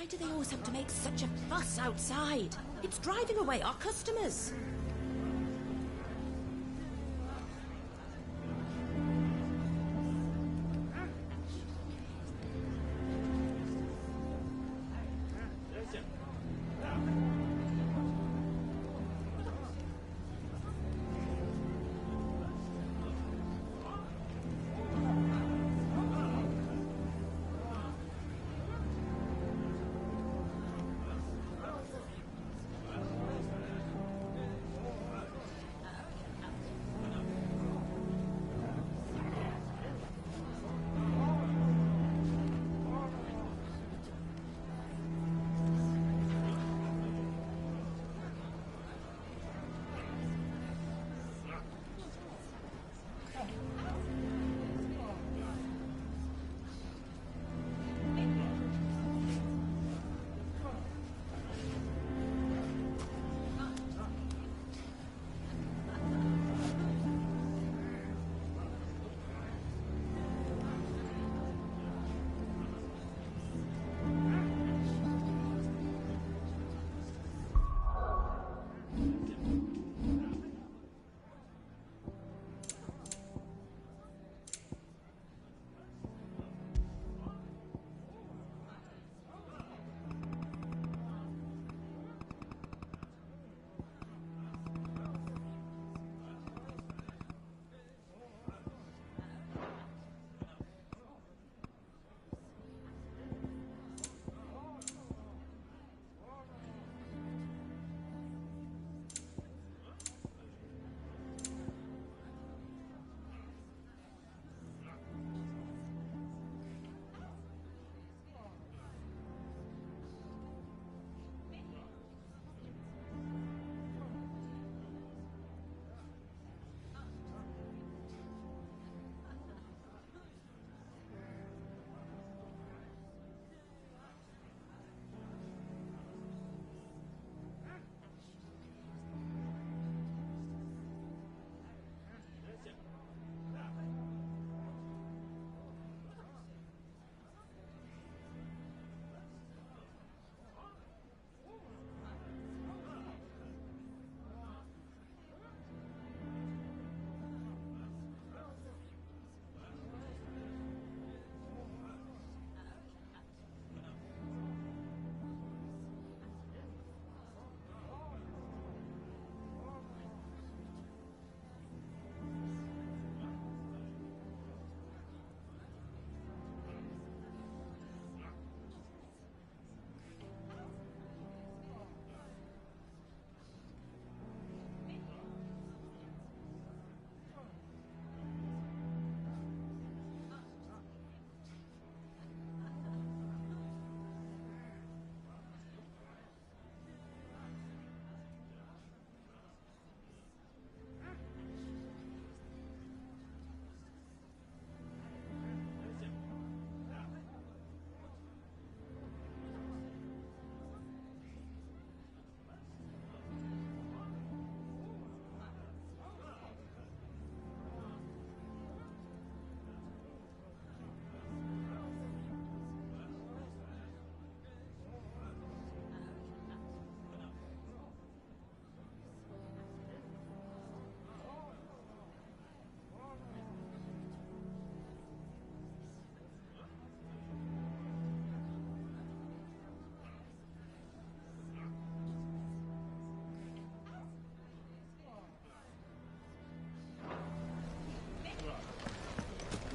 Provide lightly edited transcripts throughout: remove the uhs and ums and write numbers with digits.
Why do they always have to make such a fuss outside? It's driving away our customers.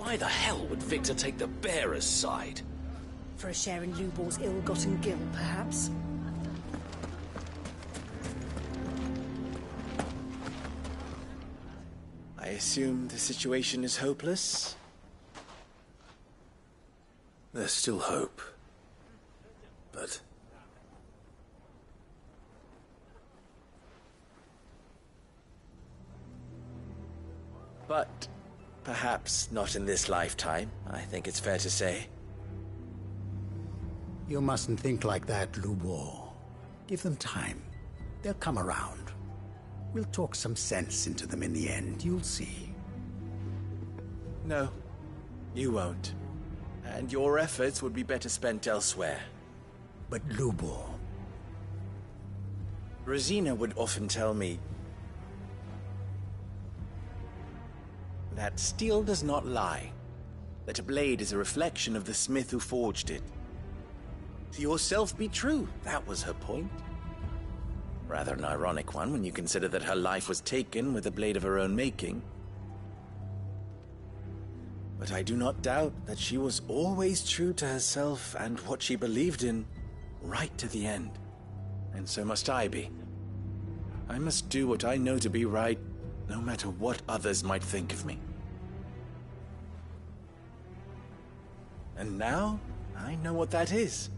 Why the hell would Victor take the bearer's side? For a share in Lubor's ill-gotten gil, perhaps? I assume the situation is hopeless? There's still hope. But... But perhaps not in this lifetime, I think it's fair to say. You mustn't think like that, Lubor. Give them time. They'll come around. We'll talk some sense into them in the end, you'll see. No, you won't. And your efforts would be better spent elsewhere. but Lubor. Rosina would often tell me that steel does not lie, that a blade is a reflection of the smith who forged it. To yourself be true, that was her point. Rather an ironic one when you consider that her life was taken with a blade of her own making. But I do not doubt that she was always true to herself and what she believed in, right to the end. And so must I be. I must do what I know to be right, no matter what others might think of me. And now, I know what that is.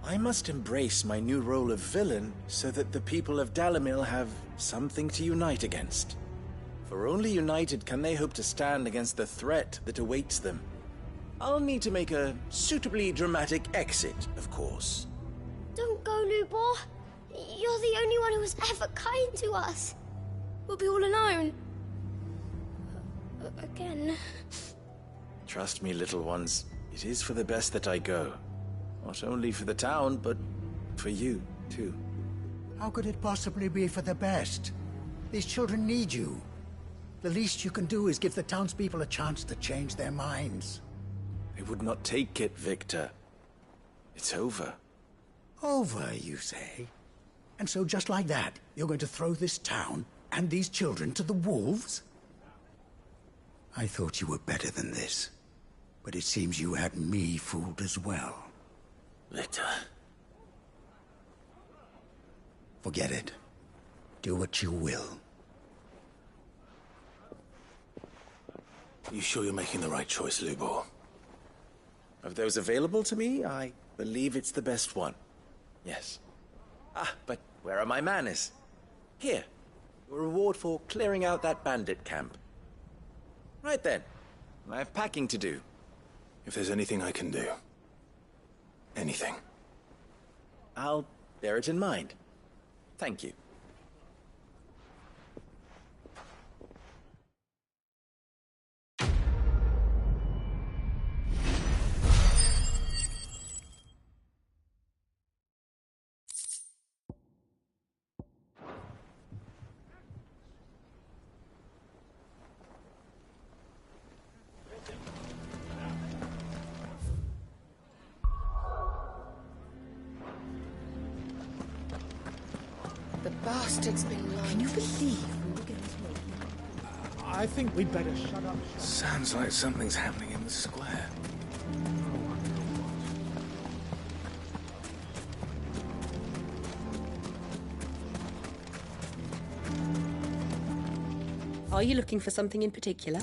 I must embrace my new role of villain so that the people of Dalimil have something to unite against. For only united can they hope to stand against the threat that awaits them. I'll need to make a suitably dramatic exit, of course. Don't go, Lubor. You're the only one who was ever kind to us. We'll be all alone. Again. Trust me, little ones. It is for the best that I go. Not only for the town, but for you, too. How could it possibly be for the best? These children need you. The least you can do is give the townspeople a chance to change their minds. I would not take it, Victor. It's over. Over, you say? And so just like that, you're going to throw this town and these children to the wolves? I thought you were better than this. But it seems you had me fooled as well. Victor. Forget it. Do what you will. You sure you're making the right choice, Lubor? Of those available to me, I believe it's the best one. Yes. Ah, but where are my manners? Here. Your reward for clearing out that bandit camp. Right then. I have packing to do. If there's anything I can do. Anything. I'll bear it in mind. Thank you. The bastard's been lying. Can you believe we were going to I think we'd better shut up. Sounds like something's happening in the square. Are you looking for something in particular?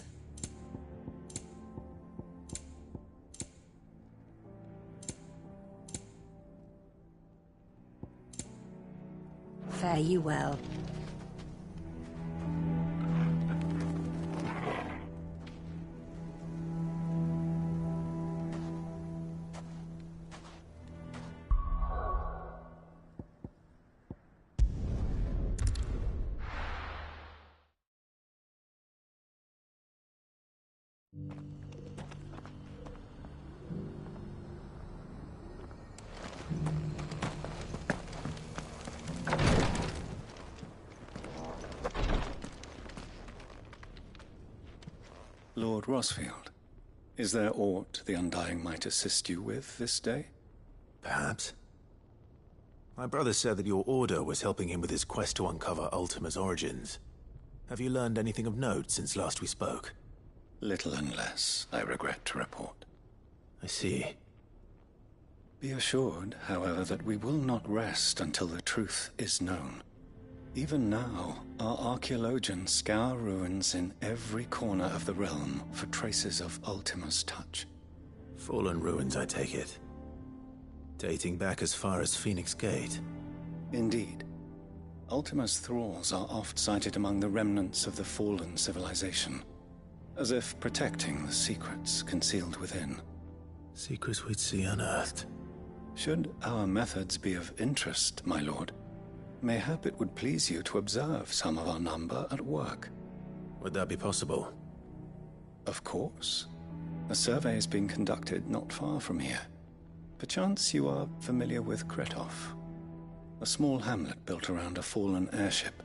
Fare you well. Lord Rosfield, is there aught the Undying might assist you with this day? Perhaps. My brother said that your order was helping him with his quest to uncover Ultima's origins. Have you learned anything of note since last we spoke? Little unless, I regret to report. I see. Be assured, however, that we will not rest until the truth is known. Even now, our archaeologians scour ruins in every corner of the realm for traces of Ultima's touch. Fallen ruins, I take it. Dating back as far as Phoenix Gate. Indeed. Ultima's thralls are oft sighted among the remnants of the fallen civilization, as if protecting the secrets concealed within. Secrets we'd see unearthed. Should our methods be of interest, my lord, mayhap it would please you to observe some of our number at work. Would that be possible? Of course. A survey is being conducted not far from here. Perchance you are familiar with Kretov, a small hamlet built around a fallen airship.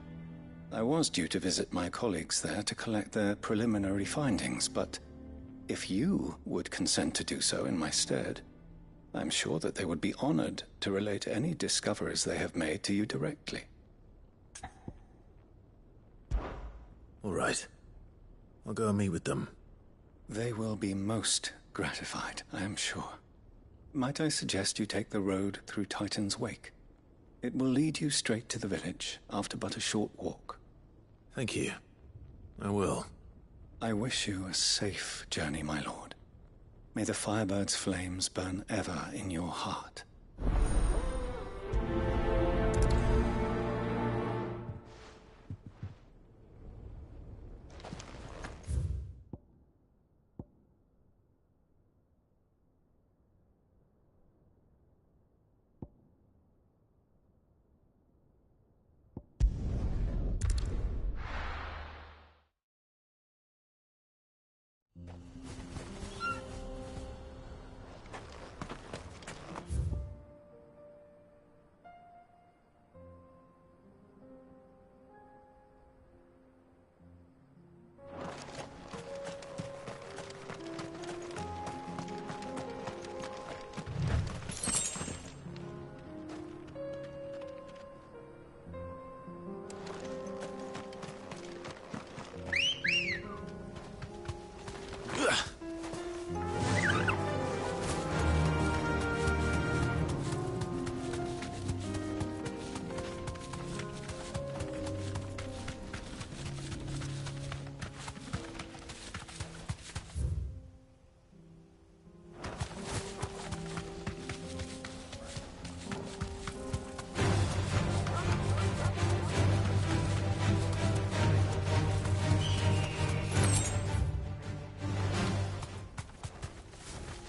I was due to visit my colleagues there to collect their preliminary findings, but if you would consent to do so in my stead, I'm sure that they would be honored to relate any discoveries they have made to you directly. All right. I'll go and meet with them. They will be most gratified, I am sure. Might I suggest you take the road through Titan's Wake? It will lead you straight to the village after but a short walk. Thank you. I will. I wish you a safe journey, my lord. May the Firebird's flames burn ever in your heart.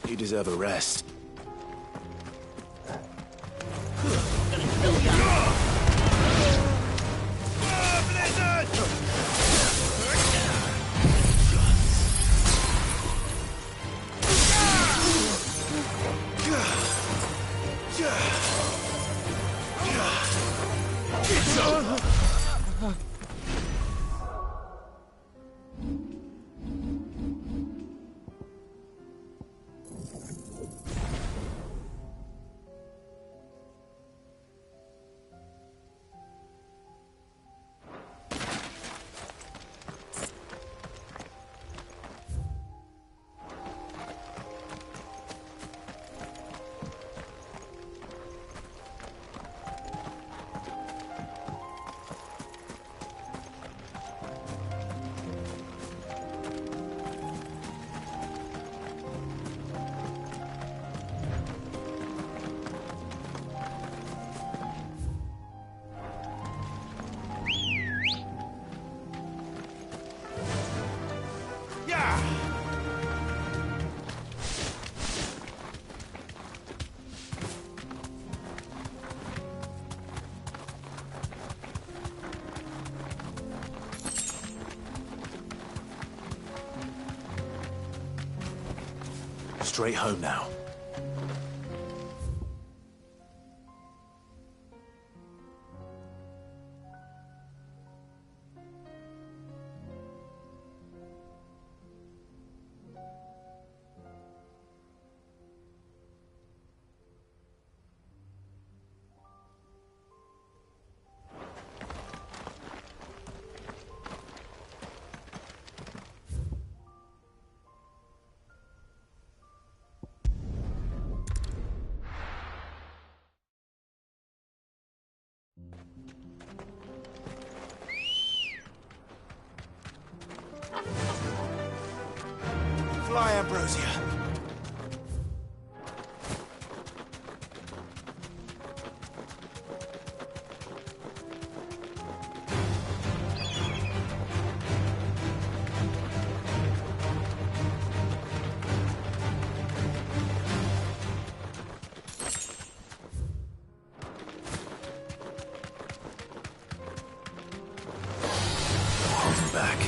You deserve a rest. Straight home now. Fly, Ambrosia. Hold him back.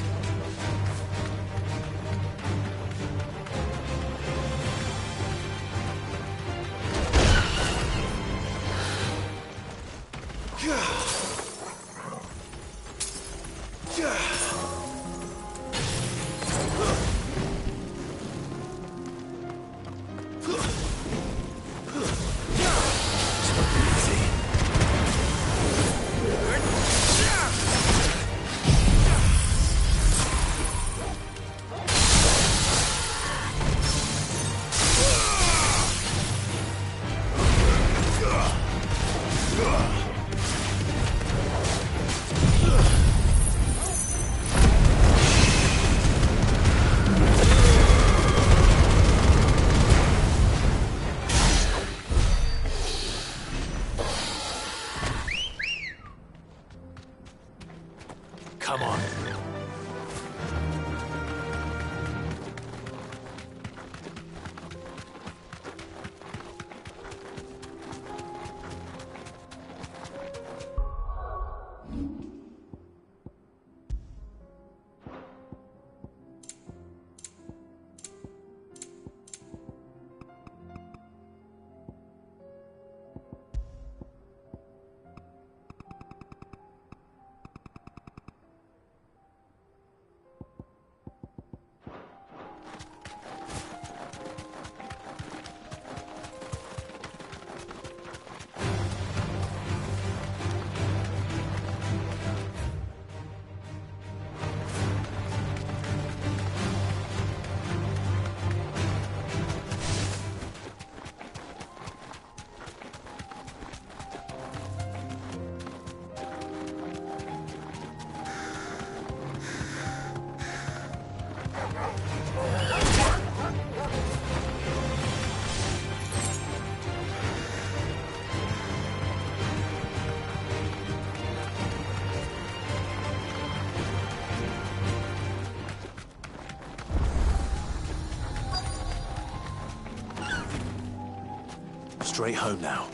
Straight home now.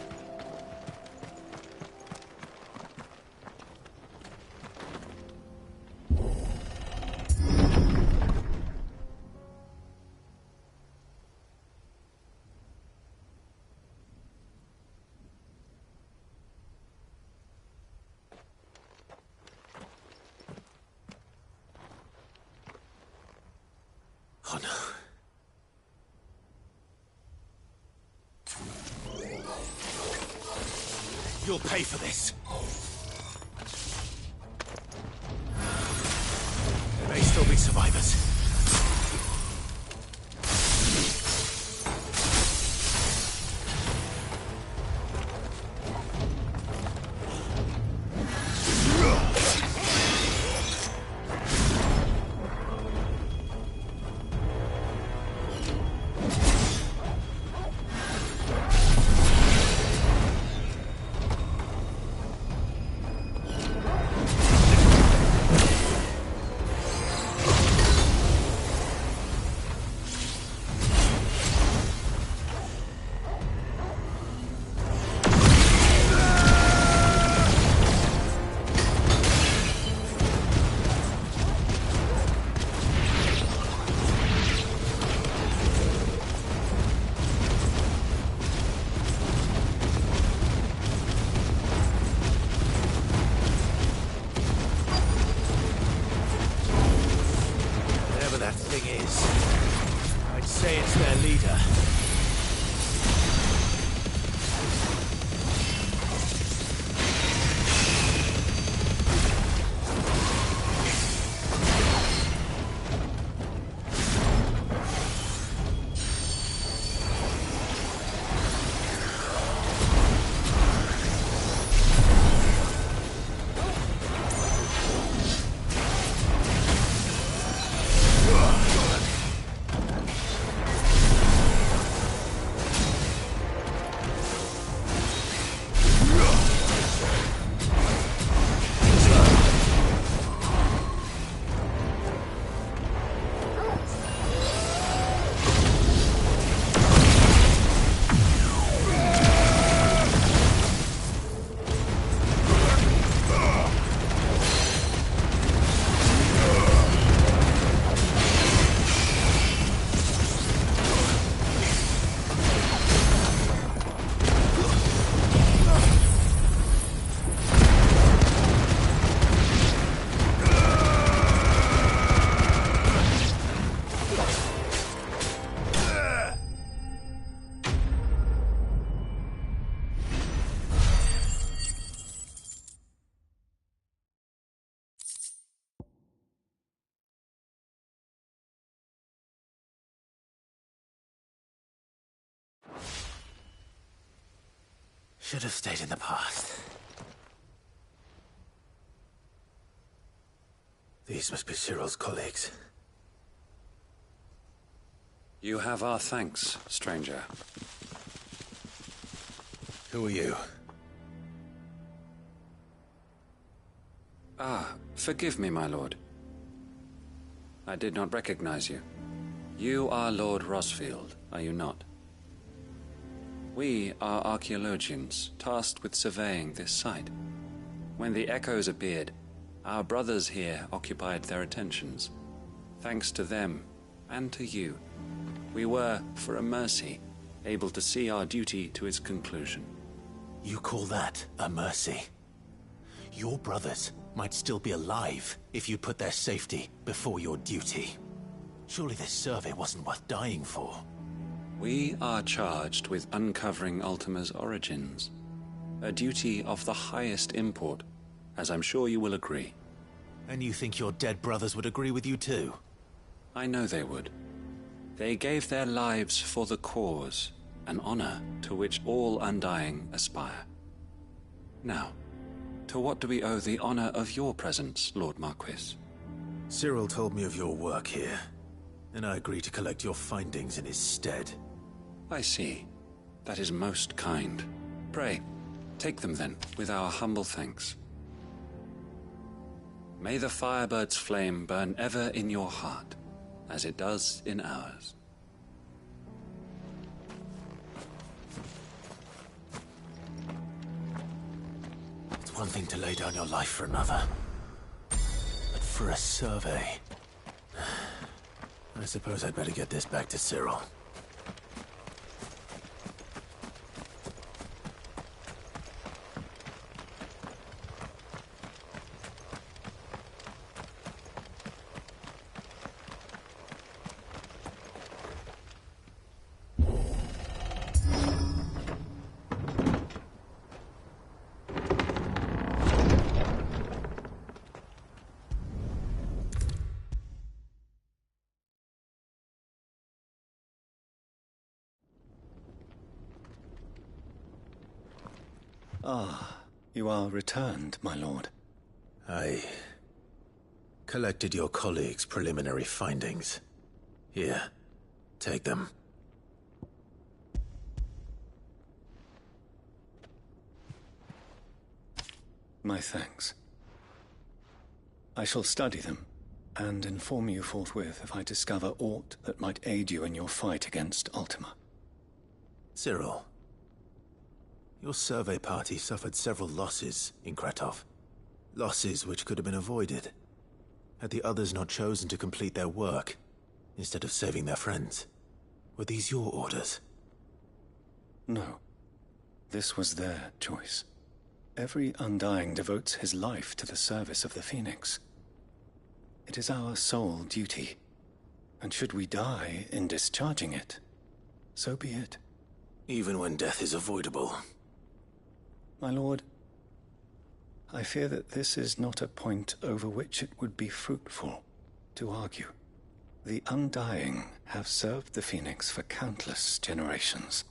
Oh no. You'll pay for this. There may still be survivors. I'd say it's their leader. Should have stayed in the past. These must be Cyril's colleagues. You have our thanks, stranger. Who are you? Ah, forgive me, my lord. I did not recognize you. You are Lord Rosfield, are you not? We are archaeologians, tasked with surveying this site. When the echoes appeared, our brothers here occupied their attentions. Thanks to them, and to you, we were, for a mercy, able to see our duty to its conclusion. You call that a mercy? Your brothers might still be alive if you put their safety before your duty. Surely this survey wasn't worth dying for. We are charged with uncovering Ultima's origins. A duty of the highest import, as I'm sure you will agree. And you think your dead brothers would agree with you too? I know they would. They gave their lives for the cause, an honor to which all Undying aspire. Now, to what do we owe the honor of your presence, Lord Marquis? Cyril told me of your work here. and I agree to collect your findings in his stead. I see. That is most kind. Pray, take them then, with our humble thanks. May the Firebird's flame burn ever in your heart, as it does in ours. It's one thing to lay down your life for another, but for a survey... I suppose I'd better get this back to Cyril. Ah, you are returned, my lord. I collected your colleagues' preliminary findings. Here, take them. My thanks. I shall study them, and inform you forthwith if I discover aught that might aid you in your fight against Ultima. Cyril, your survey party suffered several losses in Kratov. Losses which could have been avoided, had the others not chosen to complete their work, instead of saving their friends. Were these your orders? No. This was their choice. Every Undying devotes his life to the service of the Phoenix. It is our sole duty, and should we die in discharging it, so be it. Even when death is avoidable. My lord, I fear that this is not a point over which it would be fruitful to argue. The Undying have served the Phoenix for countless generations,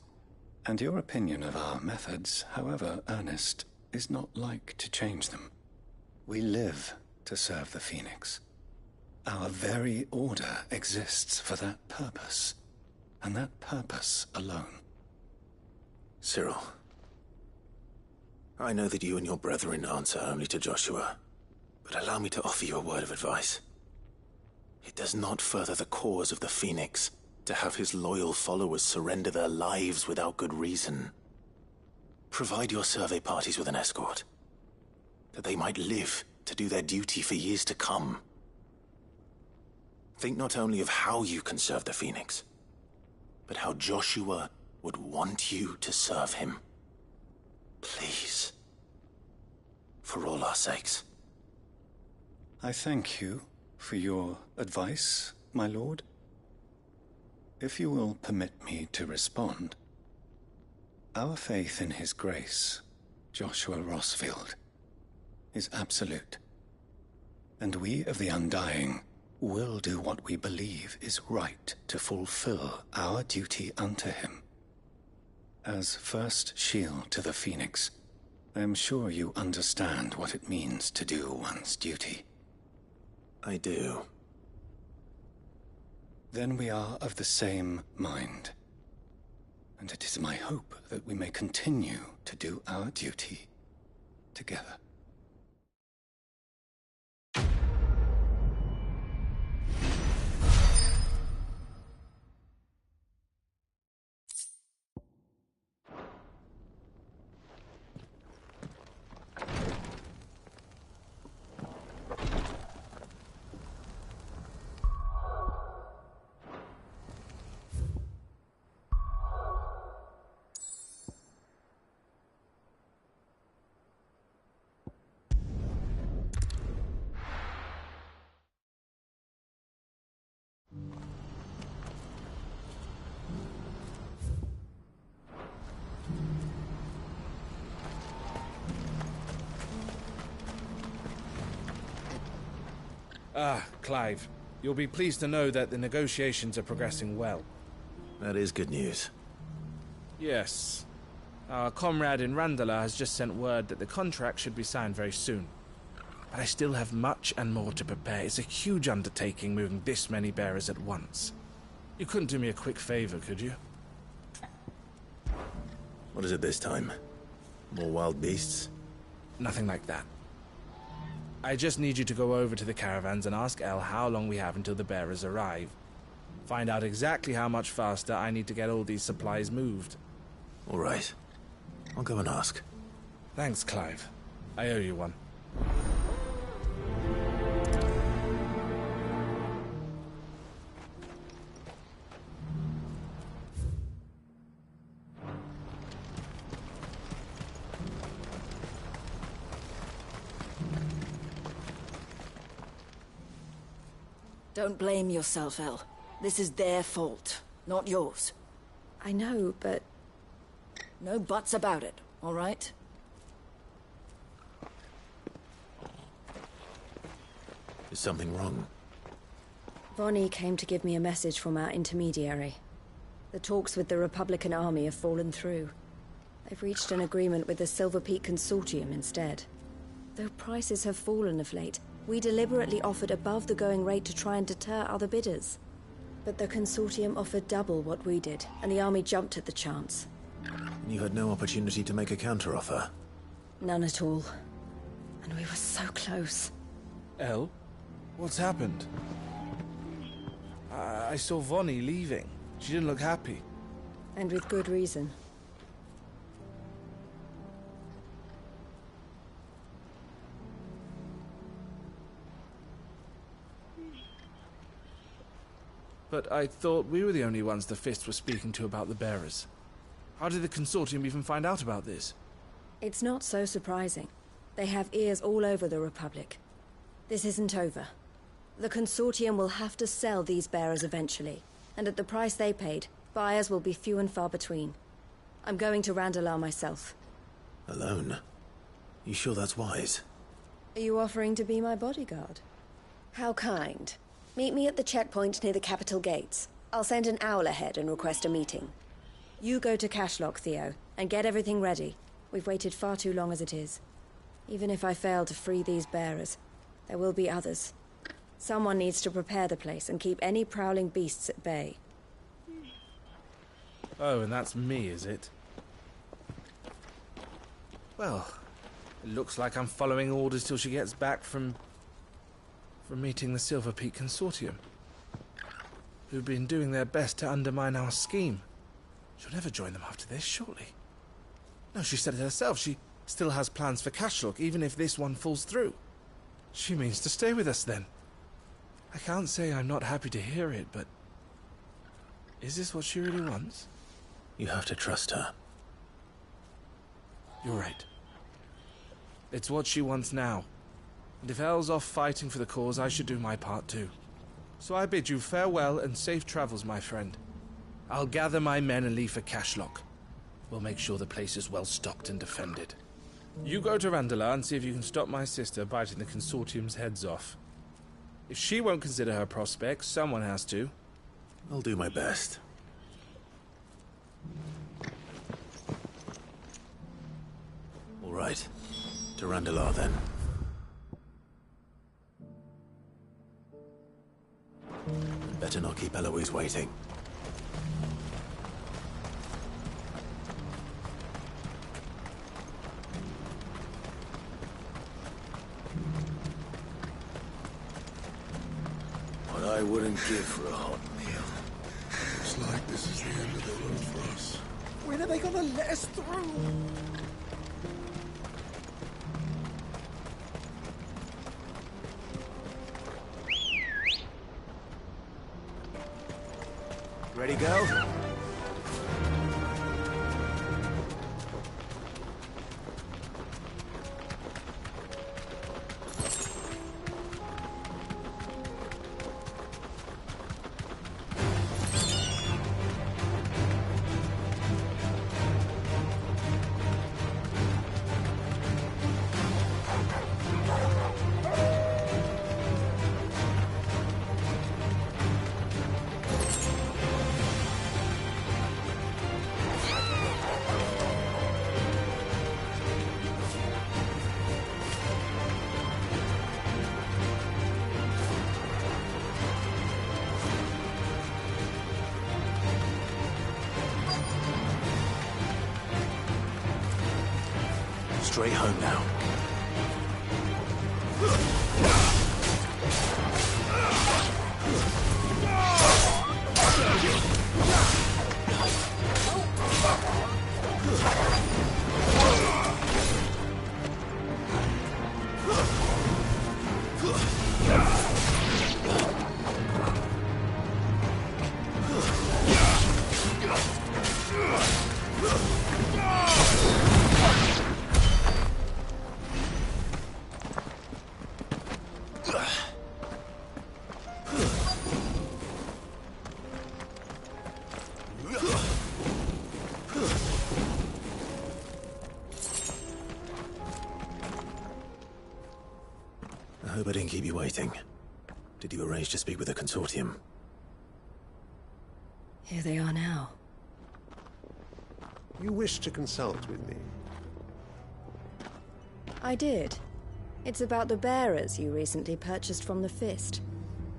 and your opinion of our methods, however earnest, is not like to change them. We live to serve the Phoenix. Our very order exists for that purpose, and that purpose alone. Cyril, I know that you and your brethren answer only to Joshua, but allow me to offer you a word of advice. It does not further the cause of the Phoenix to have his loyal followers surrender their lives without good reason. Provide your survey parties with an escort, that they might live to do their duty for years to come. Think not only of how you can serve the Phoenix, but how Joshua would want you to serve him. Please. For all our sakes. I thank you for your advice, my lord. If you will permit me to respond, our faith in his grace, Joshua Rossfield, is absolute. And we of the Undying will do what we believe is right to fulfill our duty unto him. As first shield to the Phoenix, I am sure you understand what it means to do one's duty. I do. Then we are of the same mind. And it is my hope that we may continue to do our duty together. Clive, you'll be pleased to know that the negotiations are progressing well. That is good news. Yes. Our comrade in Randala has just sent word that the contract should be signed very soon. But I still have much and more to prepare. It's a huge undertaking moving this many bearers at once. You couldn't do me a quick favor, could you? What is it this time? More wild beasts? Nothing like that. I just need you to go over to the caravans and ask El how long we have until the bearers arrive. Find out exactly how much faster I need to get all these supplies moved. All right. I'll go and ask. Thanks, Clive. I owe you one. Don't blame yourself, El. This is their fault, not yours. I know, but... No buts about it, all right? Is something wrong? Vonnie came to give me a message from our intermediary. The talks with the Republican army have fallen through. They've reached an agreement with the Silver Peak Consortium instead. Though prices have fallen of late, we deliberately offered above the going rate to try and deter other bidders. But the Consortium offered double what we did, and the army jumped at the chance. You had no opportunity to make a counteroffer? None at all. And we were so close. El? What's happened? I saw Vonnie leaving. She didn't look happy. And with good reason. But I thought we were the only ones the Fist were speaking to about the bearers. How did the Consortium even find out about this? It's not so surprising. They have ears all over the Republic. This isn't over. The Consortium will have to sell these bearers eventually, and at the price they paid, buyers will be few and far between. I'm going to Randalar myself. Alone? You sure that's wise? Are you offering to be my bodyguard? How kind. Meet me at the checkpoint near the capital gates. I'll send an owl ahead and request a meeting. You go to Cashlock, Theo, and get everything ready. We've waited far too long as it is. Even if I fail to free these bearers, there will be others. Someone needs to prepare the place and keep any prowling beasts at bay. Oh, and that's me, is it? Well, it looks like I'm following orders till she gets back from meeting the Silver Peak Consortium, who've been doing their best to undermine our scheme. She'll never join them after this, surely. No, she said it herself. She still has plans for Cashlock, even if this one falls through. She means to stay with us, then. I can't say I'm not happy to hear it, but... is this what she really wants? You have to trust her. You're right. It's what she wants now. And if El's off fighting for the cause, I should do my part too. So I bid you farewell and safe travels, my friend. I'll gather my men and leave for Cashlock. We'll make sure the place is well stocked and defended. You go to Randalar and see if you can stop my sister biting the Consortium's heads off. If she won't consider her prospects, someone has to. I'll do my best. All right. To Randalar, then. Better not keep Eloise waiting. What I wouldn't give for a hot meal. Looks like this is the end of the road for us. When are they gonna let us through? Ready, go? straight home now. I hope I didn't keep you waiting. Did you arrange to speak with the consortium? Here they are now. You wish to consult with me? I did. It's about the bearers you recently purchased from the Fist.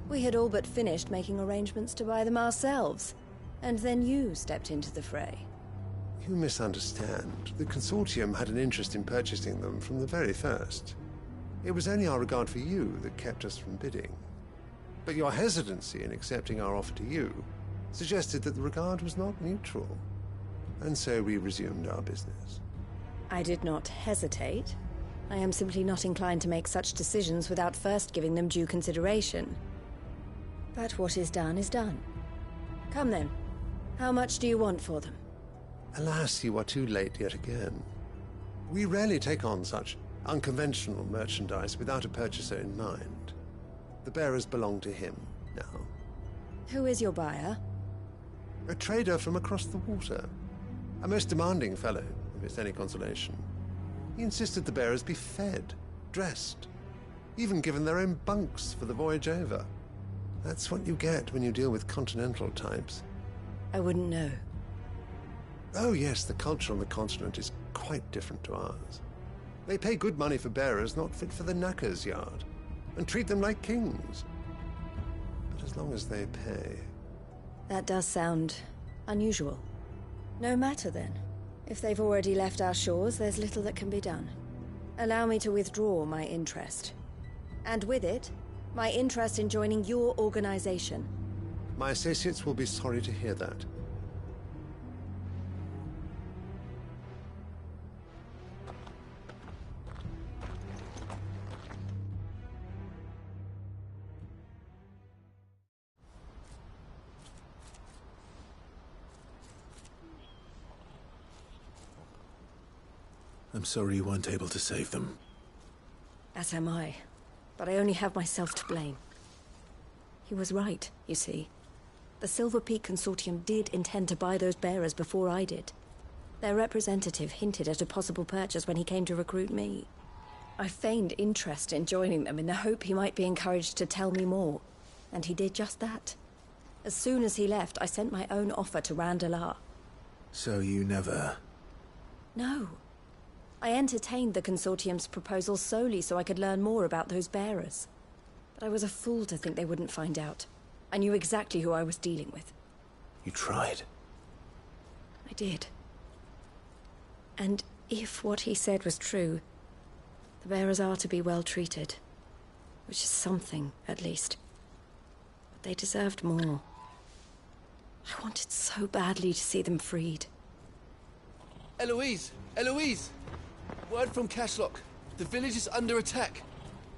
We had all but finished making arrangements to buy them ourselves, and then you stepped into the fray. You misunderstand. The consortium had an interest in purchasing them from the very first. It was only our regard for you that kept us from bidding. But your hesitancy in accepting our offer to you suggested that the regard was not mutual. And so we resumed our business. I did not hesitate. I am simply not inclined to make such decisions without first giving them due consideration. But what is done is done. Come then. How much do you want for them? Alas, you are too late yet again. We rarely take on such unconventional merchandise without a purchaser in mind. The bearers belong to him now. Who is your buyer? A trader from across the water. A most demanding fellow, if it's any consolation. He insisted the bearers be fed, dressed, even given their own bunks for the voyage over. That's what you get when you deal with continental types. I wouldn't know. Oh yes, the culture on the continent is quite different to ours. They pay good money for bearers not fit for the knacker's yard, and treat them like kings. But as long as they pay... That does sound unusual. No matter then. If they've already left our shores, there's little that can be done. Allow me to withdraw my interest. And with it, my interest in joining your organization. My associates will be sorry to hear that. I'm sorry you weren't able to save them. As am I. But I only have myself to blame. He was right, you see. The Silver Peak Consortium did intend to buy those bearers before I did. Their representative hinted at a possible purchase when he came to recruit me. I feigned interest in joining them in the hope he might be encouraged to tell me more. And he did just that. As soon as he left, I sent my own offer to Randalar. So you never... No. I entertained the Consortium's proposal solely so I could learn more about those bearers. But I was a fool to think they wouldn't find out. I knew exactly who I was dealing with. You tried. I did. And if what he said was true, the bearers are to be well treated. Which is something, at least. But they deserved more. I wanted so badly to see them freed. Eloise! Eloise! Word from Cashlock. The village is under attack.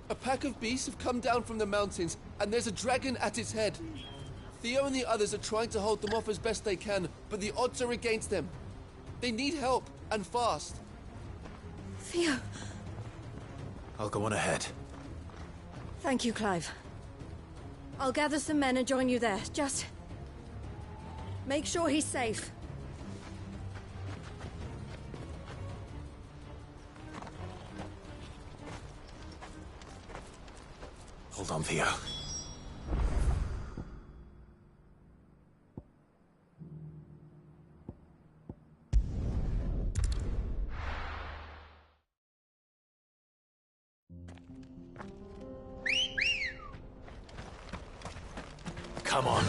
A pack of beasts have come down from the mountains, and there's a dragon at its head. Theo and the others are trying to hold them off as best they can, but the odds are against them. They need help, and fast. Theo! I'll go on ahead. Thank you, Clive. I'll gather some men and join you there. Just... make sure he's safe. Hold on, Theo. Come on.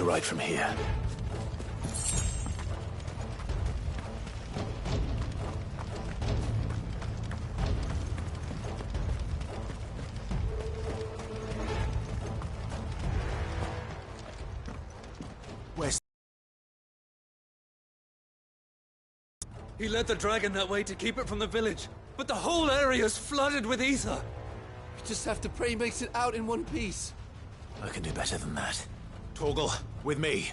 right from here. Where's... He led the dragon that way to keep it from the village, but the whole area's flooded with ether. We just have to pray he makes it out in one piece. I can do better than that. Torgal, with me.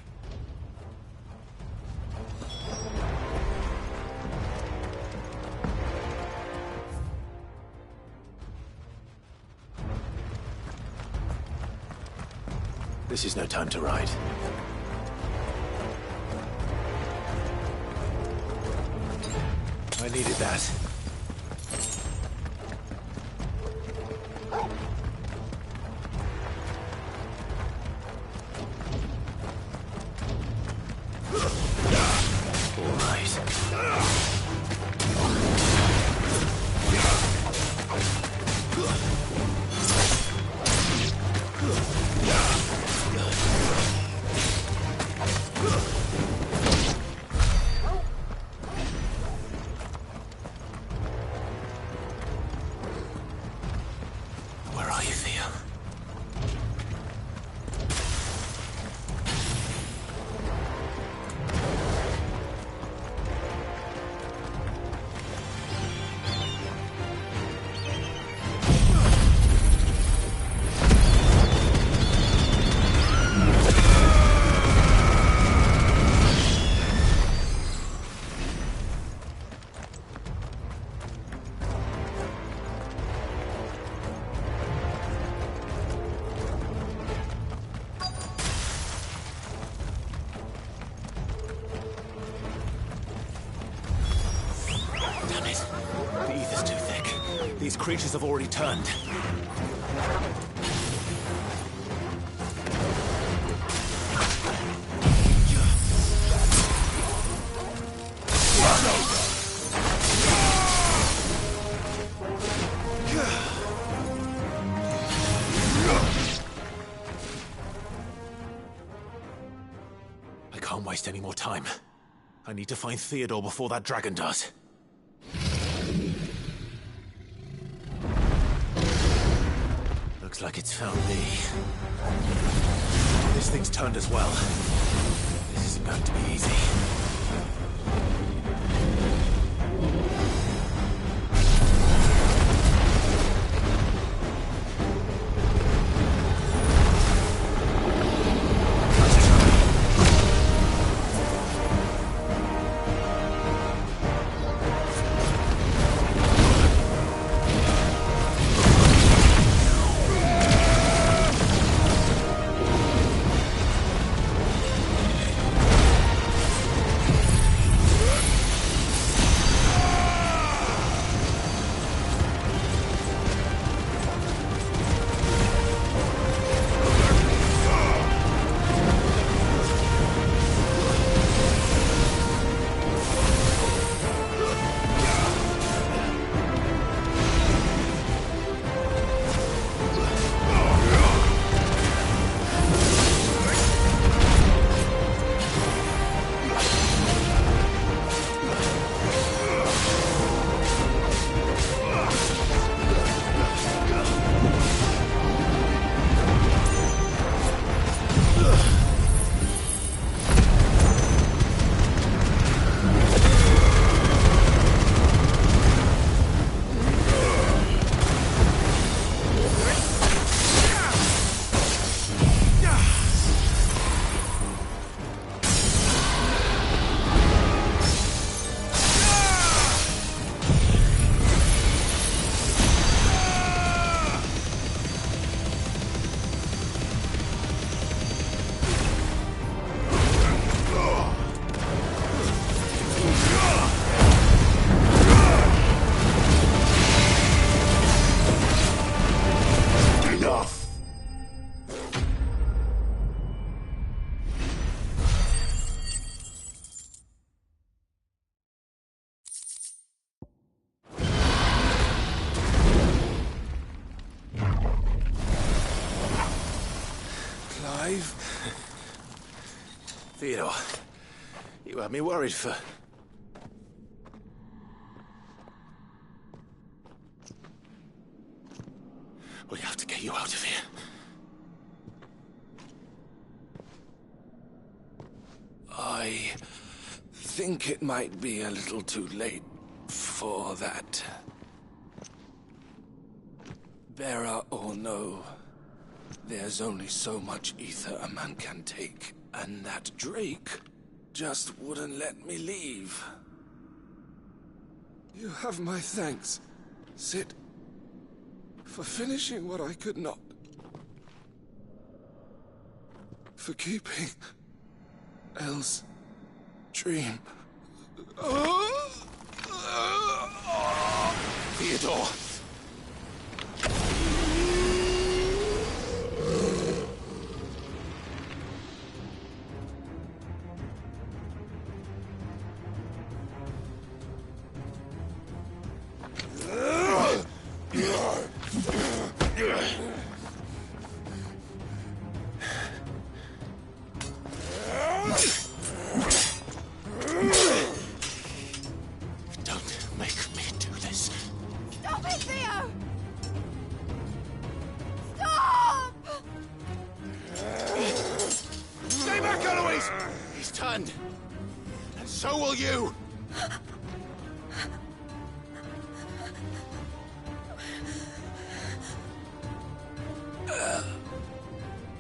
This is no time to ride. I needed that. Where are you, Theo? These creatures have already turned. I can't waste any more time. I need to find Theodore before that dragon does. Looks like it's found me. This thing's turned as well. This isn't going to be easy. Theodore, you had me worried for... We have to get you out of here. I think it might be a little too late for that. Bearer or no, there's only so much ether a man can take, and that Drake just wouldn't let me leave. You have my thanks, Sid, for finishing what I could not. For keeping Elle's dream. Theodore! Don't make me do this. Stop it, Theo! Stop! Stay back, Eloise! He's turned. And so will you!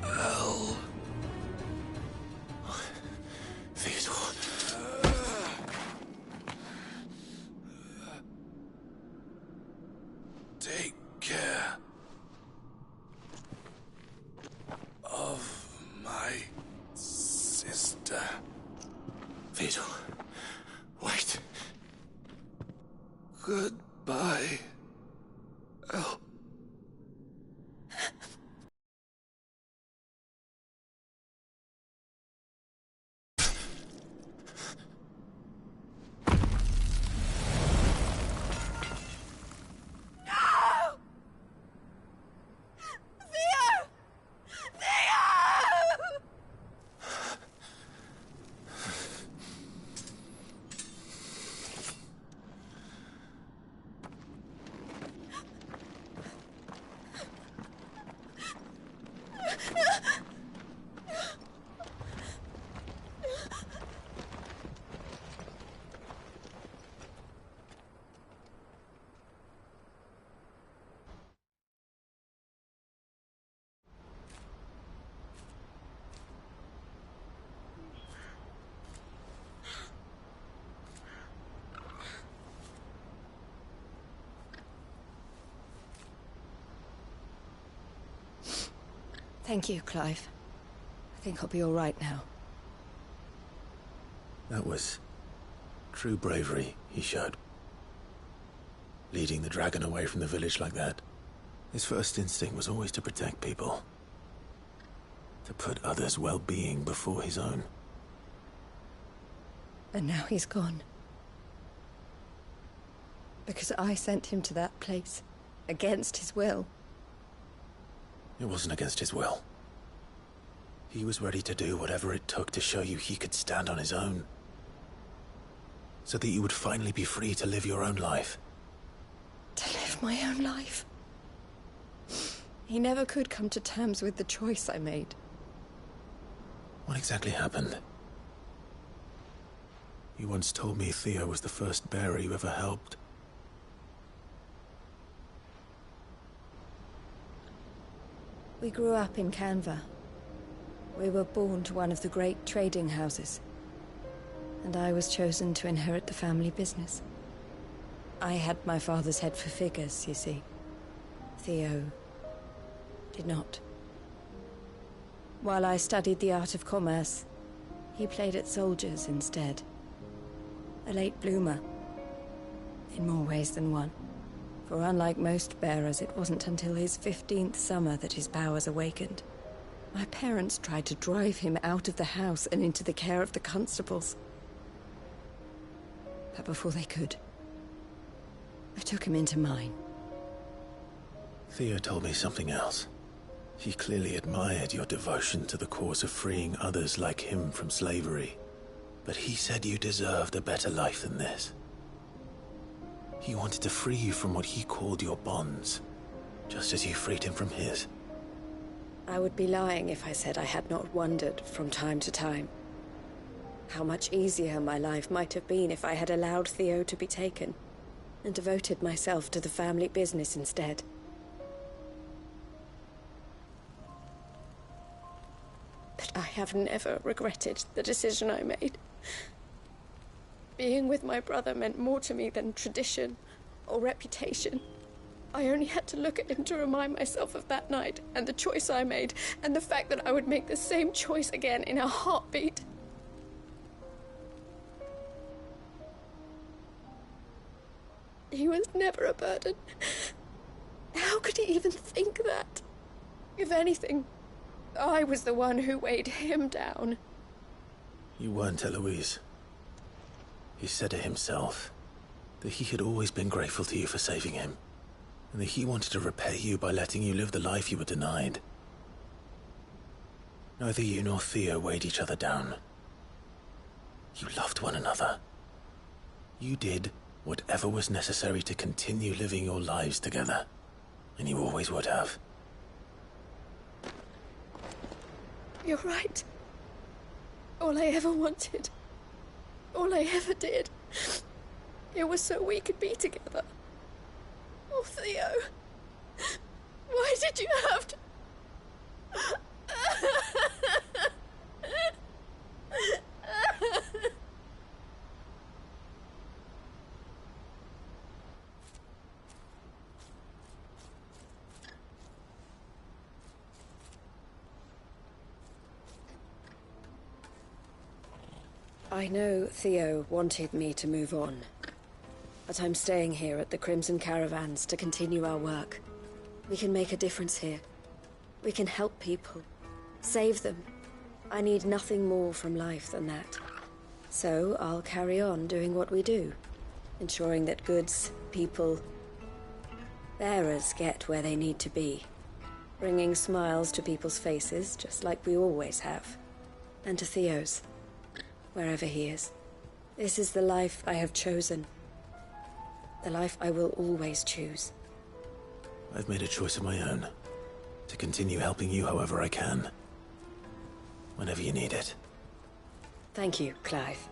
Elle. Theodore. Take care of my sister. Theodore, wait. Goodbye, Elle. Thank you, Clive. I think I'll be all right now. That was true bravery he showed. Leading the dragon away from the village like that. His first instinct was always to protect people. To put others' well-being before his own. And now he's gone. Because I sent him to that place. Against his will. It wasn't against his will. He was ready to do whatever it took to show you he could stand on his own. So that you would finally be free to live your own life. To live my own life? He never could come to terms with the choice I made. What exactly happened? You once told me Theo was the first bearer you ever helped. We grew up in Canva. We were born to one of the great trading houses. And I was chosen to inherit the family business. I had my father's head for figures, you see. Theo did not. While I studied the art of commerce, he played at soldiers instead. A late bloomer. In more ways than one. For unlike most bearers, it wasn't until his 15th summer that his powers awakened. My parents tried to drive him out of the house and into the care of the constables. But before they could, I took him into mine. Theo told me something else. He clearly admired your devotion to the cause of freeing others like him from slavery. But he said you deserved a better life than this. He wanted to free you from what he called your bonds, just as you freed him from his. I would be lying if I said I had not wondered from time to time how much easier my life might have been if I had allowed Theo to be taken and devoted myself to the family business instead. But I have never regretted the decision I made. Being with my brother meant more to me than tradition or reputation. I only had to look at him to remind myself of that night and the choice I made and the fact that I would make the same choice again in a heartbeat. He was never a burden. How could he even think that? If anything, I was the one who weighed him down. You weren't, Eloise. He said it himself, that he had always been grateful to you for saving him, and that he wanted to repay you by letting you live the life you were denied. Neither you nor Theo weighed each other down. You loved one another. You did whatever was necessary to continue living your lives together, and you always would have. You're right. All I ever wanted, all I ever did, it was so we could be together. Oh, Theo, why did you have to... I know Theo wanted me to move on, but I'm staying here at the Crimson Caravans to continue our work. We can make a difference here. We can help people, save them. I need nothing more from life than that. So I'll carry on doing what we do, ensuring that goods, people, bearers get where they need to be, bringing smiles to people's faces just like we always have, and to Theo's. Wherever he is. This is the life I have chosen. The life I will always choose. I've made a choice of my own, to continue helping you however I can. Whenever you need it. Thank you, Clive.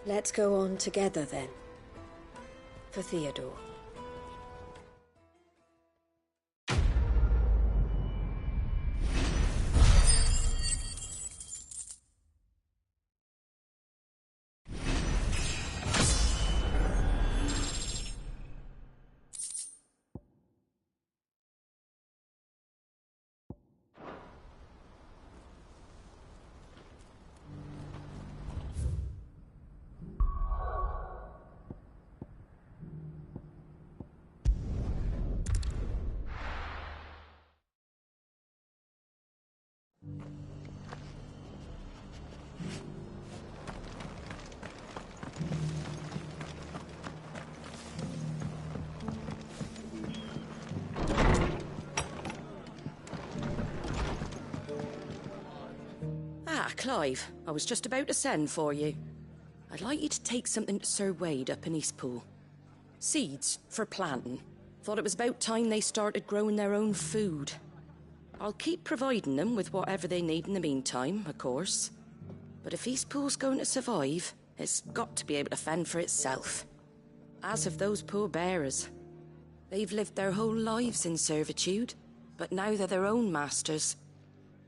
Let's go on together then. For Theodore. Clive, I was just about to send for you. I'd like you to take something to Sir Wade up in Eastpool. Seeds for planting. Thought it was about time they started growing their own food. I'll keep providing them with whatever they need in the meantime, of course. But if Eastpool's going to survive, it's got to be able to fend for itself. As of those poor bearers. They've lived their whole lives in servitude, but now they're their own masters.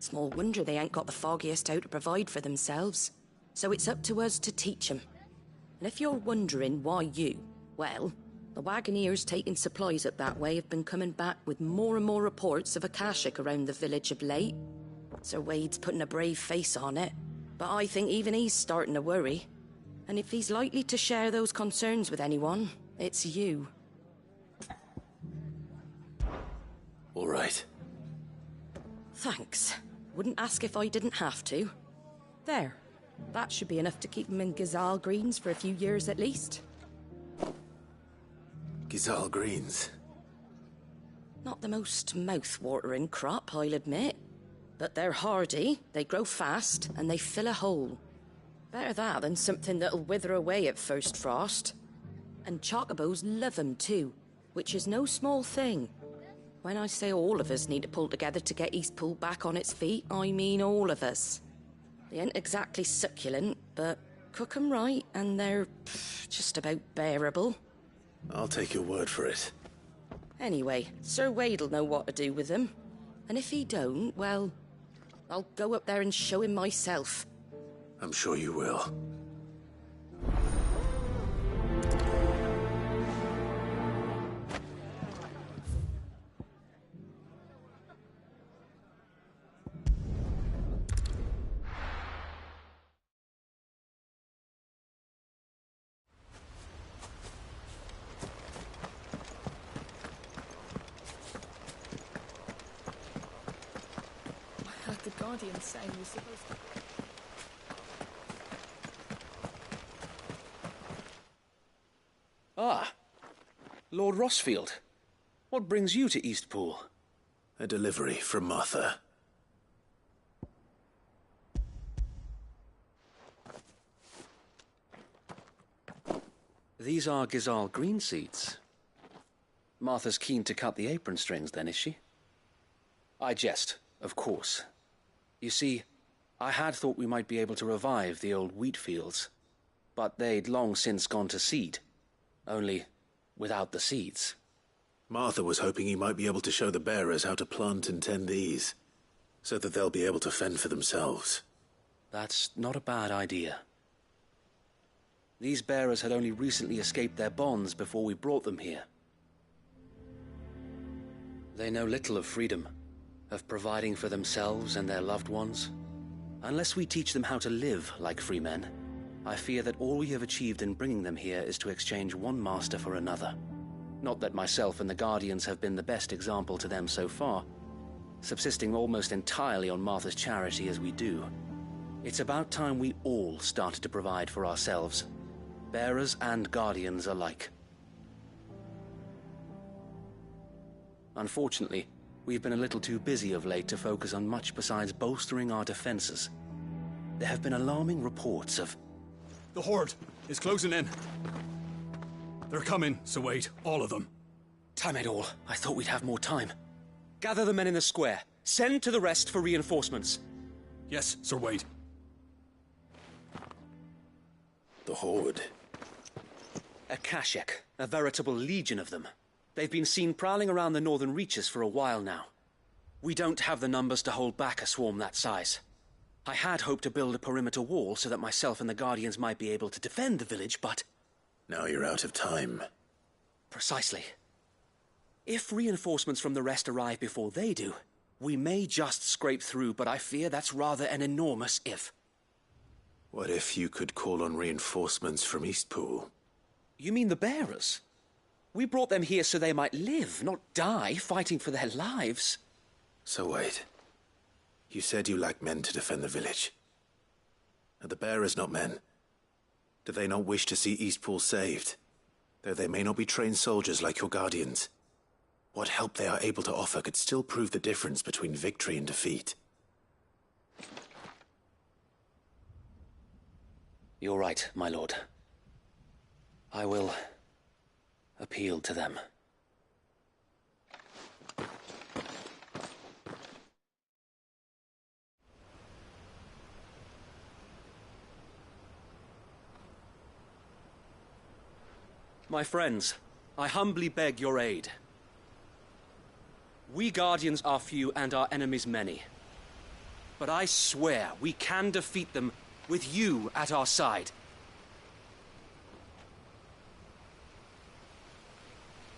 Small wonder they ain't got the foggiest how to provide for themselves. So it's up to us to teach them. And if you're wondering why you, well, the wagoneers taking supplies up that way have been coming back with more and more reports of Akashic around the village of late. Sir Wade's putting a brave face on it, but I think even he's starting to worry. And if he's likely to share those concerns with anyone, it's you. All right. Thanks. Wouldn't ask if I didn't have to. There. That should be enough to keep him in Gazal Greens for a few years at least. Gazal Greens? Not the most mouth-watering crop, I'll admit. But they're hardy, they grow fast, and they fill a hole. Better that than something that'll wither away at first frost. And chocobos love 'em too, which is no small thing. When I say all of us need to pull together to get Eastpool back on its feet, I mean all of us. They ain't exactly succulent, but cook 'em right, and they're just about bearable. I'll take your word for it. Anyway, Sir Wade'll know what to do with them. And if he don't, well, I'll go up there and show him myself. I'm sure you will. The Guardian's saying we're supposed to... Ah, Lord Rossfield. What brings you to Eastpool? A delivery from Martha. These are Gizal green seeds. Martha's keen to cut the apron strings then, is she? I jest, of course. You see, I had thought we might be able to revive the old wheat fields, but they'd long since gone to seed, only without the seeds. Martha was hoping he might be able to show the bearers how to plant and tend these, so that they'll be able to fend for themselves. That's not a bad idea. These bearers had only recently escaped their bonds before we brought them here. They know little of freedom, of providing for themselves and their loved ones. Unless we teach them how to live like free men, I fear that all we have achieved in bringing them here is to exchange one master for another. Not that myself and the Guardians have been the best example to them so far, subsisting almost entirely on Martha's charity as we do. It's about time we all started to provide for ourselves, bearers and Guardians alike. Unfortunately, we've been a little too busy of late to focus on much besides bolstering our defenses. There have been alarming reports of... The Horde is closing in. They're coming, so wait, all of them. Damn it all, I thought we'd have more time. Gather the men in the square. Send to the rest for reinforcements. Yes, Sir Wade. The Horde. A Kashek, a veritable legion of them. They've been seen prowling around the northern reaches for a while now. We don't have the numbers to hold back a swarm that size. I had hoped to build a perimeter wall so that myself and the Guardians might be able to defend the village, but... Now you're out of time. Precisely. If reinforcements from the rest arrive before they do, we may just scrape through, but I fear that's rather an enormous if. What if you could call on reinforcements from Eastpool? You mean the bearers? We brought them here so they might live, not die, fighting for their lives. So wait. You said you lack men to defend the village. Are the bearers not men? Do they not wish to see Eastpool saved? Though they may not be trained soldiers like your Guardians. What help they are able to offer could still prove the difference between victory and defeat. You're right, my lord. I will appeal to them. My friends, I humbly beg your aid. We Guardians are few and our enemies many. But I swear we can defeat them with you at our side.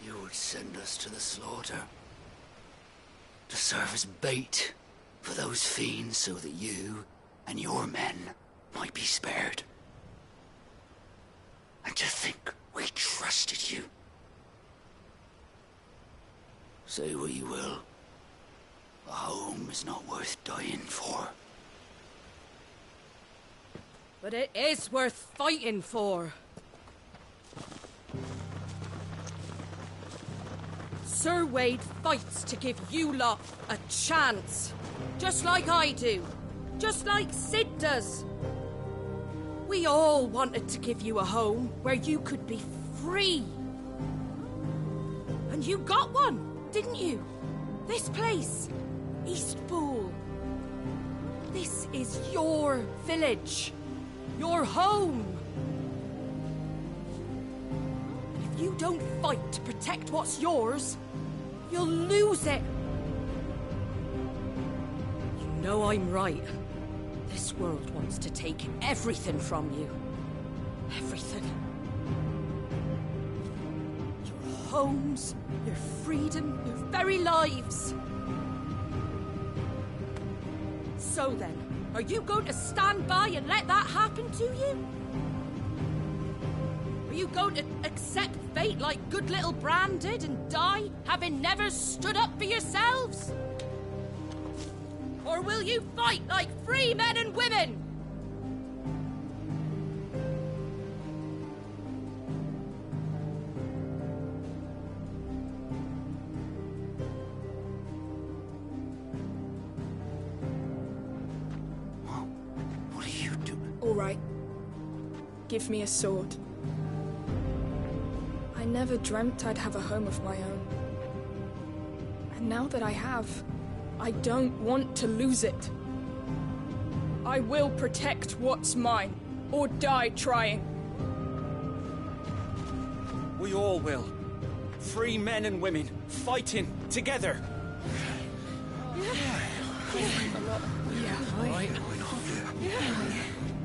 You would send us to the slaughter, to serve as bait for those fiends so that you and your men might be spared. And to think we trusted you. Say what you will, a home is not worth dying for. But it is worth fighting for. Sir Wade fights to give you lot a chance. Just like I do. Just like Sid does. We all wanted to give you a home where you could be free. And you got one, didn't you? This place, Eastpool. This is your village. Your home. If you don't fight to protect what's yours, you'll lose it. You know I'm right. This world wants to take everything from you. Everything. Your homes, your freedom, your very lives. So then, are you going to stand by and let that happen to you? Are you going to accept fate like good little Bran did and die, having never stood up for yourselves? Or will you fight like free men and women? What are you doing? All right. Give me a sword. I never dreamt I'd have a home of my own. And now that I have, I don't want to lose it. I will protect what's mine, or die trying. We all will. Free men and women, fighting together.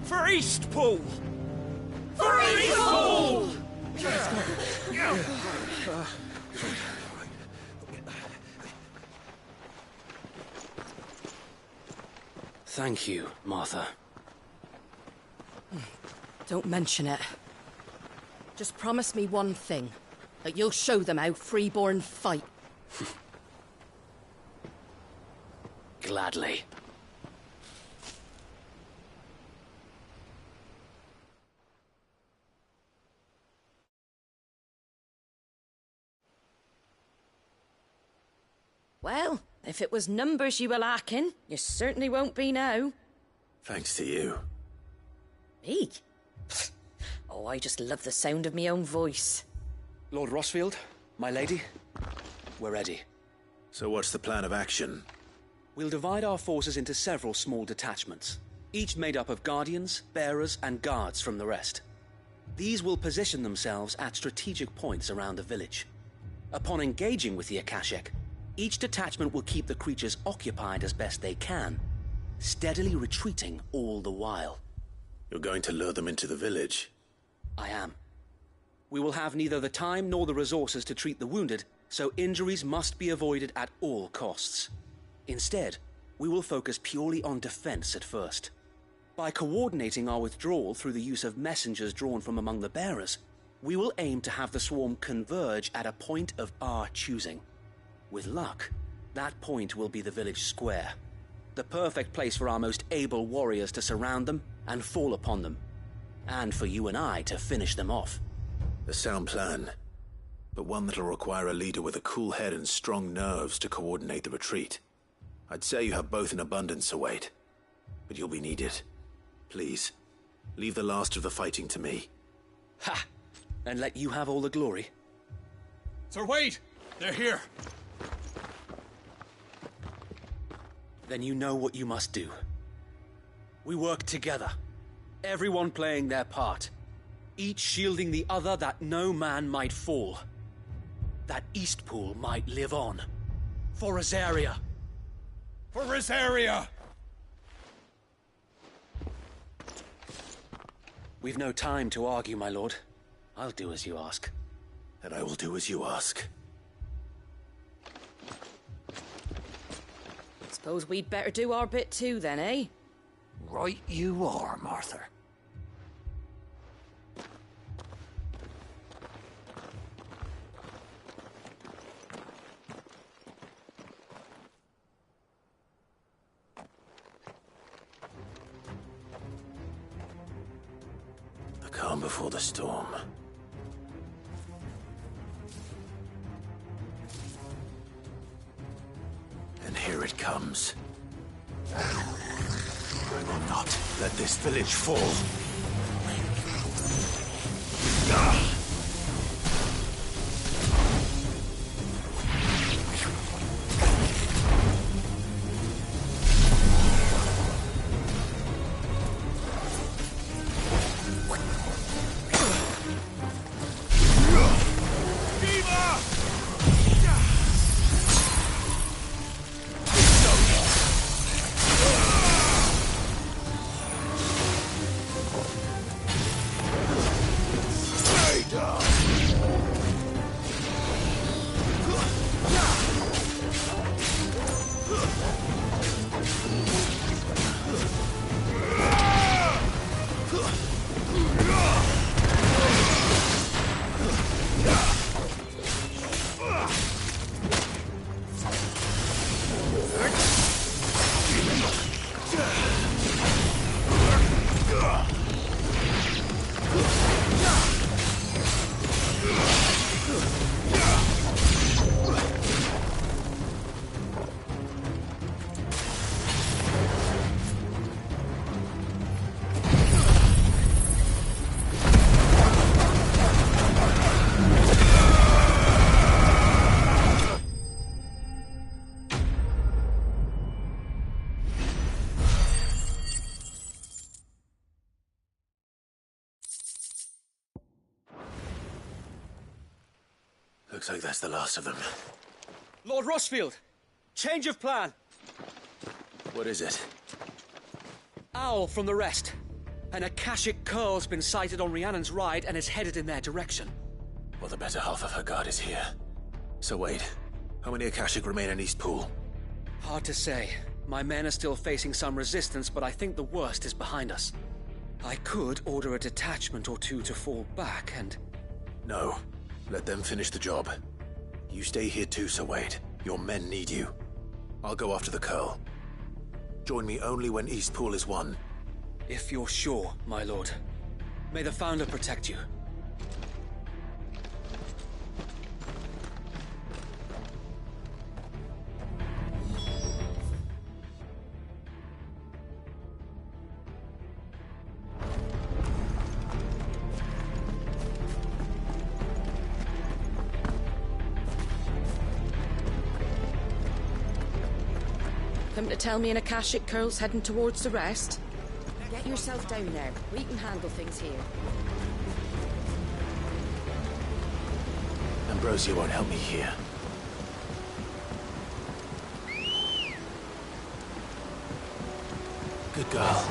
For Eastpool! For Eastpool! Thank you, Martha. Don't mention it. Just promise me one thing. That you'll show them how freeborn fight. Gladly. Well, if it was numbers you were lacking, you certainly won't be now. Thanks to you. Me? Oh, I just love the sound of my own voice. Lord Rossfield, my lady, we're ready. So what's the plan of action? We'll divide our forces into several small detachments, each made up of guardians, bearers, and guards from the rest. These will position themselves at strategic points around the village. Upon engaging with the Akashic, each detachment will keep the creatures occupied as best they can, steadily retreating all the while. You're going to lure them into the village? I am. We will have neither the time nor the resources to treat the wounded, so injuries must be avoided at all costs. Instead, we will focus purely on defense at first. By coordinating our withdrawal through the use of messengers drawn from among the bearers, we will aim to have the swarm converge at a point of our choosing. With luck, that point will be the village square. The perfect place for our most able warriors to surround them and fall upon them. And for you and I to finish them off. A sound plan, but one that'll require a leader with a cool head and strong nerves to coordinate the retreat. I'd say you have both in abundance, Sir Wade, but you'll be needed. Please, leave the last of the fighting to me. Ha! And let you have all the glory. Sir Wade! They're here! Then you know what you must do. We work together, everyone playing their part, each shielding the other that no man might fall, that Eastpool might live on. For Rosaria! For Rosaria! We've no time to argue, my lord. I'll do as you ask. And I will do as you ask. Suppose we'd better do our bit too then, eh? Right you are, Martha. The calm before the storm. comes. I will not let this village fall. Looks like that's the last of them. Lord Rossfield! Change of plan! What is it? Owl from the rest. An Akashic curl's been sighted on Rhiannon's ride and is headed in their direction. Well, the better half of her guard is here. So wait, how many Akashic remain in East Pool? Hard to say. My men are still facing some resistance, but I think the worst is behind us. I could order a detachment or two to fall back and... No. Let them finish the job. You stay here too, Sir Wade. Your men need you. I'll go after the Curl. Join me only when East Pool is won. If you're sure, my lord. May the Founder protect you. Come to tell me an Akashic curl's heading towards the rest? Get yourself down there. We can handle things here. Ambrosia won't help me here. Good girl.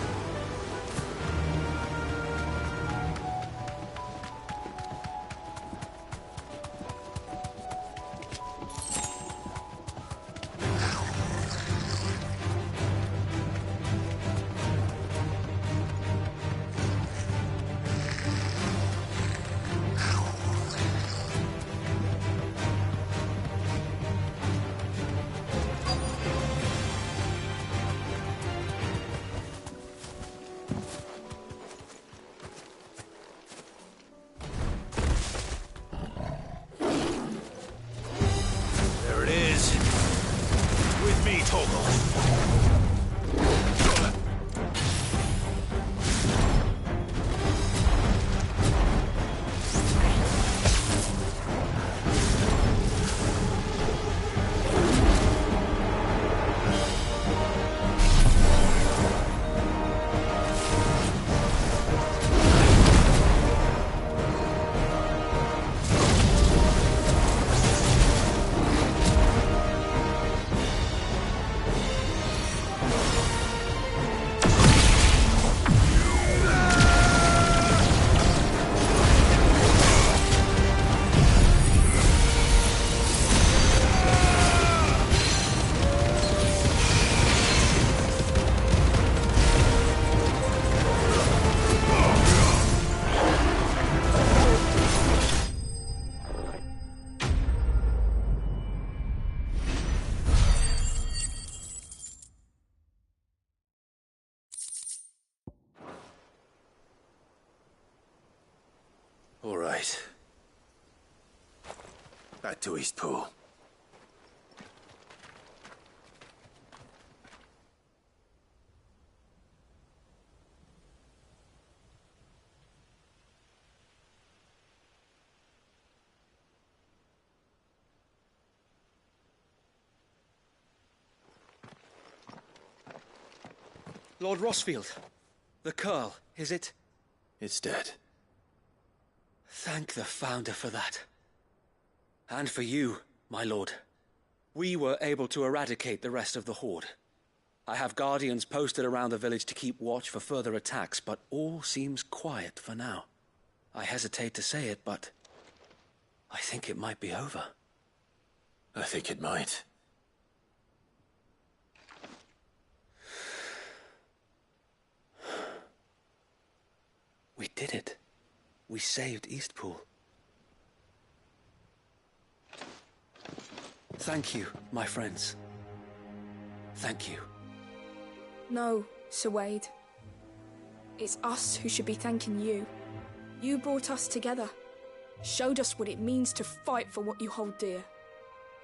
All right. Back to East Pool. Lord Rossfield. The Curl, is it? It's dead. Thank the Founder for that. And for you, my lord. We were able to eradicate the rest of the Horde. I have guardians posted around the village to keep watch for further attacks, but all seems quiet for now. I hesitate to say it, but I think it might be over. I think it might. We did it. We saved Eastpool. Thank you, my friends. Thank you. No, Sir Wade. It's us who should be thanking you. You brought us together. Showed us what it means to fight for what you hold dear.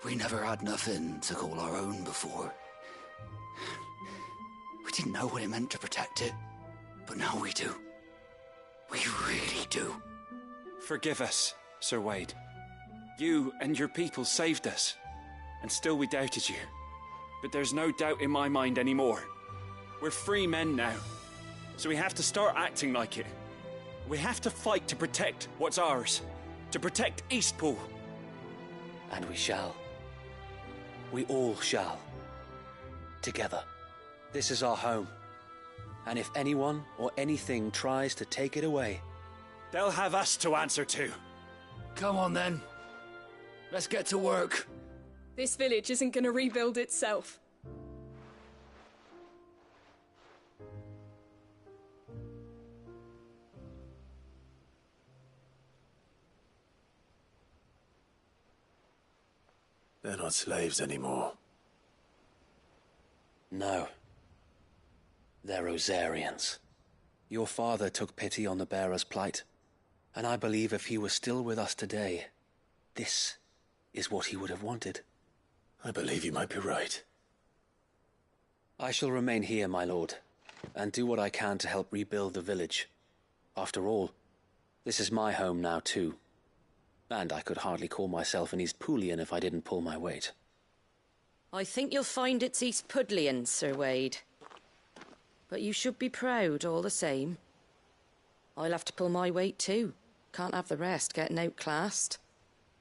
We never had nothing to call our own before. We didn't know what it meant to protect it, but now we do. We really do. Forgive us, Sir Wade. You and your people saved us, and still we doubted you. But there's no doubt in my mind anymore. We're free men now, so we have to start acting like it. We have to fight to protect what's ours, to protect Eastpool. And we shall. We all shall. Together. This is our home. And if anyone or anything tries to take it away, they'll have us to answer to. Come on then. Let's get to work. This village isn't going to rebuild itself. They're not slaves anymore. No. They're Rosarians. Your father took pity on the bearer's plight, and I believe if he were still with us today, this is what he would have wanted. I believe you might be right. I shall remain here, my lord, and do what I can to help rebuild the village. After all, this is my home now too. And I could hardly call myself an Eastpoolian if I didn't pull my weight. I think you'll find it's Eastpudlian, Sir Wade. But you should be proud all the same. I'll have to pull my weight too. Can't have the rest getting outclassed.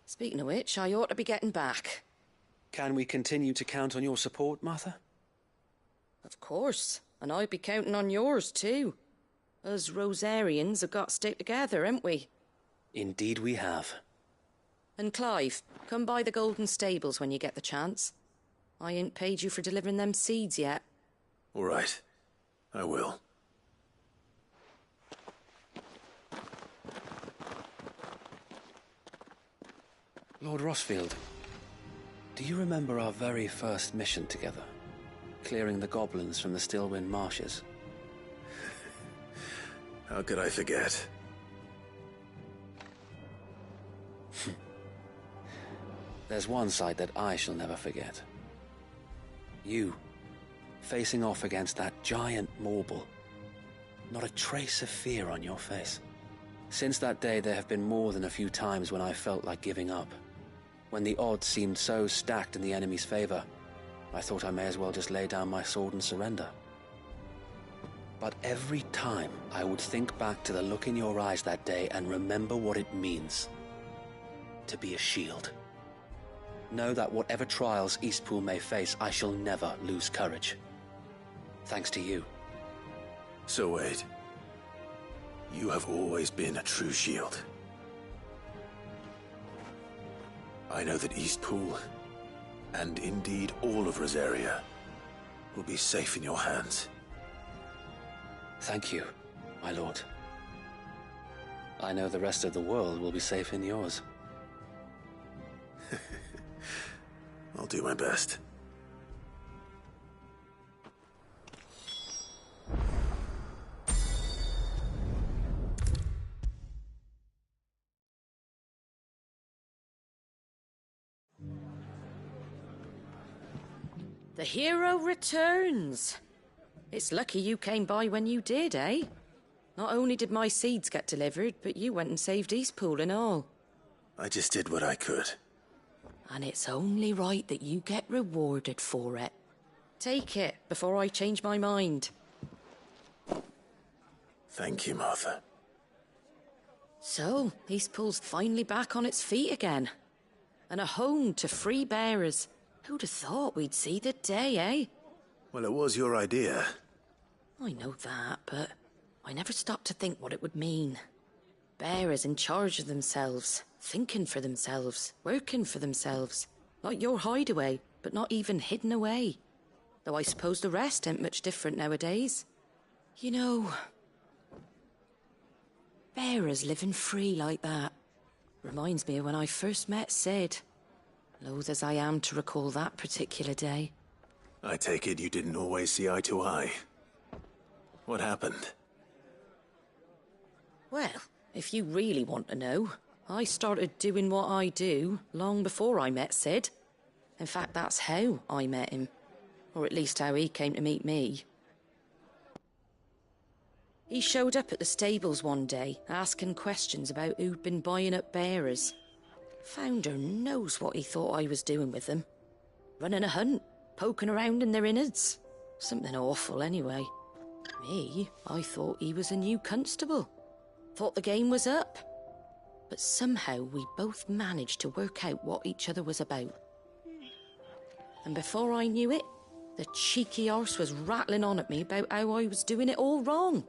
Speaking of which, I ought to be getting back. Can we continue to count on your support, Martha? Of course, and I'll be counting on yours too. Us Rosarians have got to stick together, haven't we? Indeed we have. And Clive, come by the Golden Stables when you get the chance. I ain't paid you for delivering them seeds yet. All right. I will. Lord Rossfield, do you remember our very first mission together? Clearing the goblins from the Stillwind Marshes? How could I forget? There's one sight that I shall never forget. You, facing off against that giant Morble. Not a trace of fear on your face. Since that day, there have been more than a few times when I felt like giving up. When the odds seemed so stacked in the enemy's favor, I thought I may as well just lay down my sword and surrender. But every time I would think back to the look in your eyes that day and remember what it means to be a shield. Know that whatever trials Eastpool may face, I shall never lose courage. Thanks to you. So Wade, you have always been a true shield. I know that Eastpool, and indeed all of Rosaria, will be safe in your hands. Thank you, my lord. I know the rest of the world will be safe in yours. I'll do my best. The hero returns. It's lucky you came by when you did, eh? Not only did my seeds get delivered, but you went and saved Eastpool and all. I just did what I could. And it's only right that you get rewarded for it. Take it before I change my mind. Thank you, Martha. So, Eastpool's finally back on its feet again. And a home to free bearers. Who'd have thought we'd see the day, eh? Well, it was your idea. I know that, but I never stopped to think what it would mean. Bearers in charge of themselves, thinking for themselves, working for themselves. Like your hideaway, but not even hidden away. Though I suppose the rest ain't much different nowadays. You know, bearers living free like that reminds me of when I first met Sid. Loath as I am to recall that particular day. I take it you didn't always see eye to eye. What happened? Well, if you really want to know, I started doing what I do long before I met Sid. In fact, that's how I met him. Or at least how he came to meet me. He showed up at the stables one day, asking questions about who'd been buying up bearers. Founder knows what he thought I was doing with them. Running a hunt, poking around in their innards. Something awful, anyway. Me, I thought he was a new constable. Thought the game was up. But somehow we both managed to work out what each other was about. And before I knew it, the cheeky arse was rattling on at me about how I was doing it all wrong.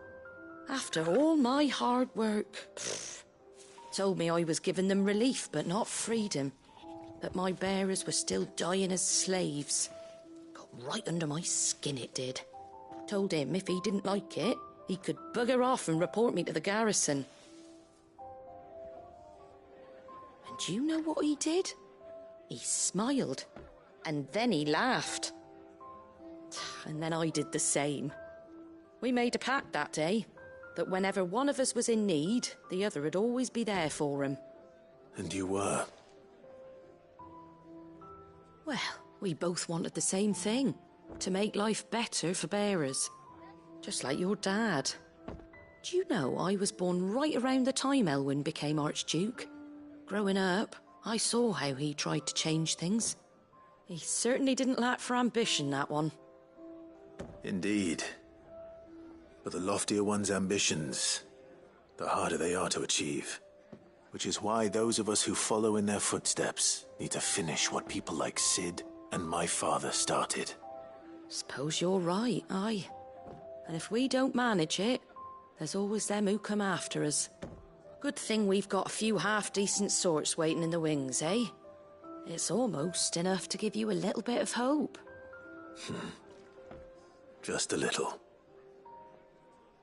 After all my hard work. Told me I was giving them relief, but not freedom. That my bearers were still dying as slaves. Got right under my skin, it did. Told him if he didn't like it, he could bugger off and report me to the garrison. And you know what he did? He smiled. And then he laughed. And then I did the same. We made a pact that day. That whenever one of us was in need, the other would always be there for him. And you were? Well, we both wanted the same thing. To make life better for bearers. Just like your dad. Do you know I was born right around the time Elwyn became Archduke? Growing up, I saw how he tried to change things. He certainly didn't lack for ambition, that one. Indeed. But the loftier one's ambitions, the harder they are to achieve. Which is why those of us who follow in their footsteps need to finish what people like Sid and my father started. Suppose you're right, aye. And if we don't manage it, there's always them who come after us. Good thing we've got a few half-decent sorts waiting in the wings, eh? It's almost enough to give you a little bit of hope. Just a little.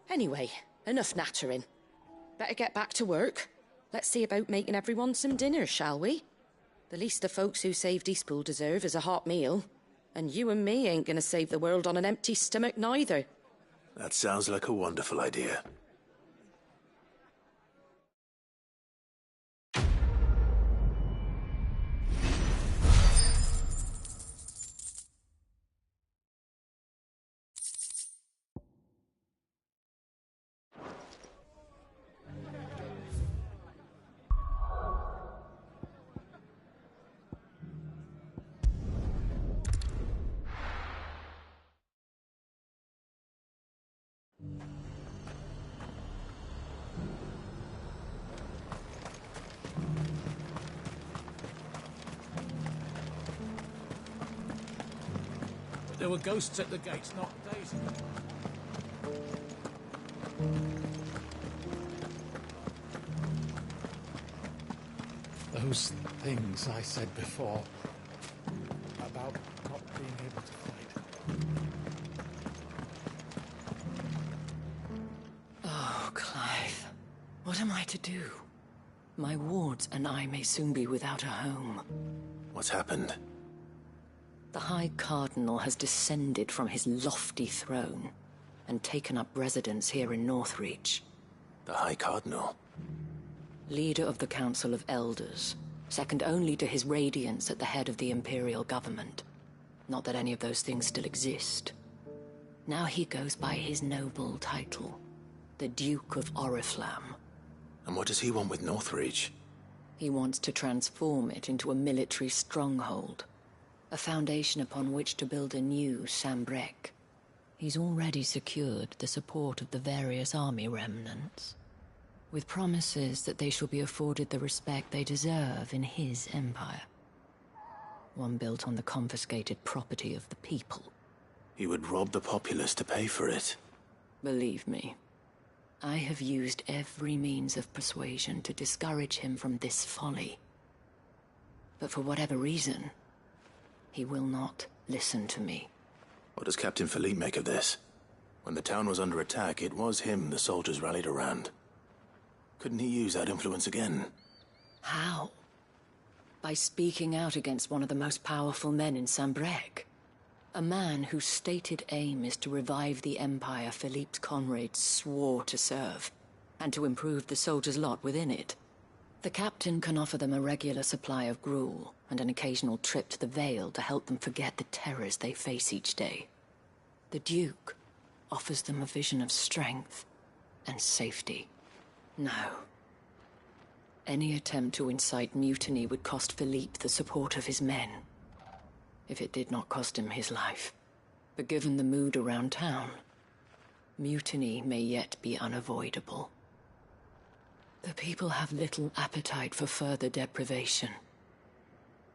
Anyway, enough nattering. Better get back to work. Let's see about making everyone some dinner, shall we? The least the folks who saved Eastpool deserve is a hot meal. And you and me ain't gonna save the world on an empty stomach neither. That sounds like a wonderful idea. There were ghosts at the gates not days ago. Those things I said before about not being able to fight. Oh, Clive. What am I to do? My wards and I may soon be without a home. What's happened? The High Cardinal has descended from his lofty throne and taken up residence here in Northreach. The High Cardinal? Leader of the Council of Elders, second only to his Radiance at the head of the Imperial government. Not that any of those things still exist. Now he goes by his noble title, the Duke of Oriflamme. And what does he want with Northreach? He wants to transform it into a military stronghold. A foundation upon which to build a new Sambrec. He's already secured the support of the various army remnants, with promises that they shall be afforded the respect they deserve in his empire. One built on the confiscated property of the people. He would rob the populace to pay for it. Believe me, I have used every means of persuasion to discourage him from this folly. But for whatever reason, he will not listen to me. What does Captain Philippe make of this? When the town was under attack, it was him the soldiers rallied around. Couldn't he use that influence again? How? By speaking out against one of the most powerful men in Sambrec. A man whose stated aim is to revive the empire Philippe's comrades swore to serve, and to improve the soldiers' lot within it. The captain can offer them a regular supply of gruel, and an occasional trip to the Vale to help them forget the terrors they face each day. The Duke offers them a vision of strength and safety. No. Any attempt to incite mutiny would cost Philippe the support of his men, if it did not cost him his life. But given the mood around town, mutiny may yet be unavoidable. The people have little appetite for further deprivation,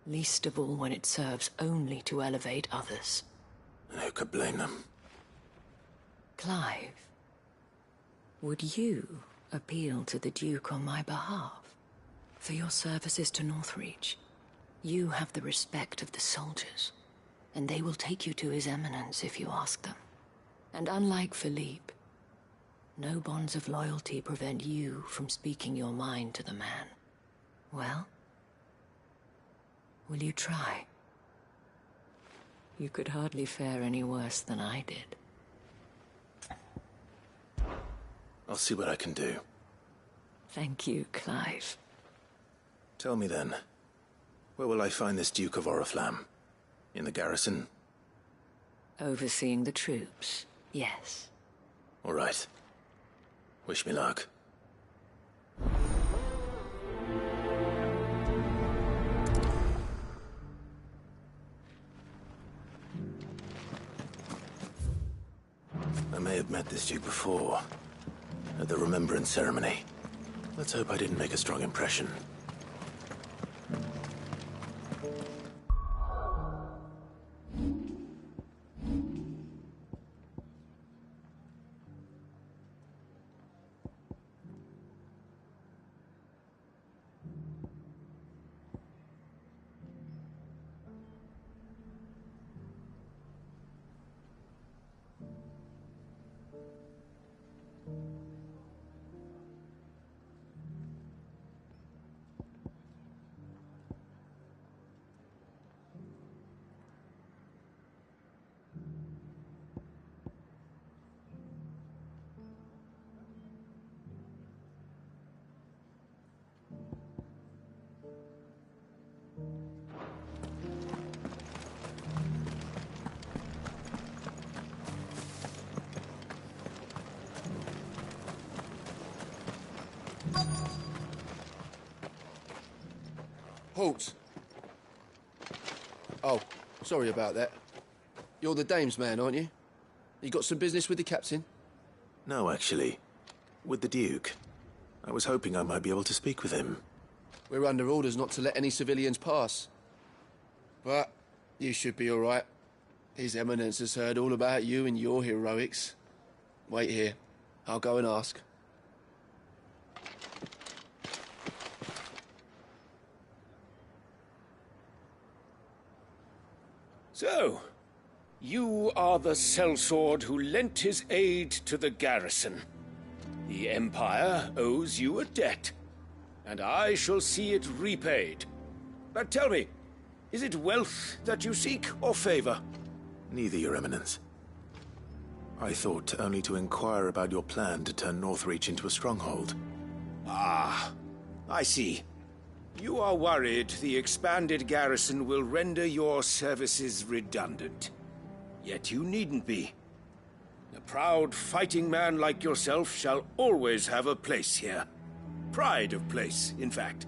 least of all when it serves only to elevate others. And who could blame them? Clive, would you appeal to the Duke on my behalf? For your services to Northreach, you have the respect of the soldiers, and they will take you to His Eminence if you ask them. And unlike Philippe, no bonds of loyalty prevent you from speaking your mind to the man. Well, will you try? You could hardly fare any worse than I did. I'll see what I can do. Thank you, Clive. Tell me then, where will I find this Duke of Oriflamme? In the garrison? Overseeing the troops, yes. All right. Wish me luck. I may have met this Duke before, at the Remembrance Ceremony. Let's hope I didn't make a strong impression. Halt! Oh, sorry about that. You're the dame's man, aren't you? You got some business with the captain? No, actually. With the Duke. I was hoping I might be able to speak with him. We're under orders not to let any civilians pass. But you should be all right. His Eminence has heard all about you and your heroics. Wait here. I'll go and ask. So, you are the sellsword who lent his aid to the garrison. The Empire owes you a debt, and I shall see it repaid. But tell me, is it wealth that you seek, or favor? Neither, Your Eminence. I thought only to inquire about your plan to turn Northreach into a stronghold. Ah, I see. You are worried the expanded garrison will render your services redundant. Yet you needn't be. A proud fighting man like yourself shall always have a place here. Pride of place, in fact.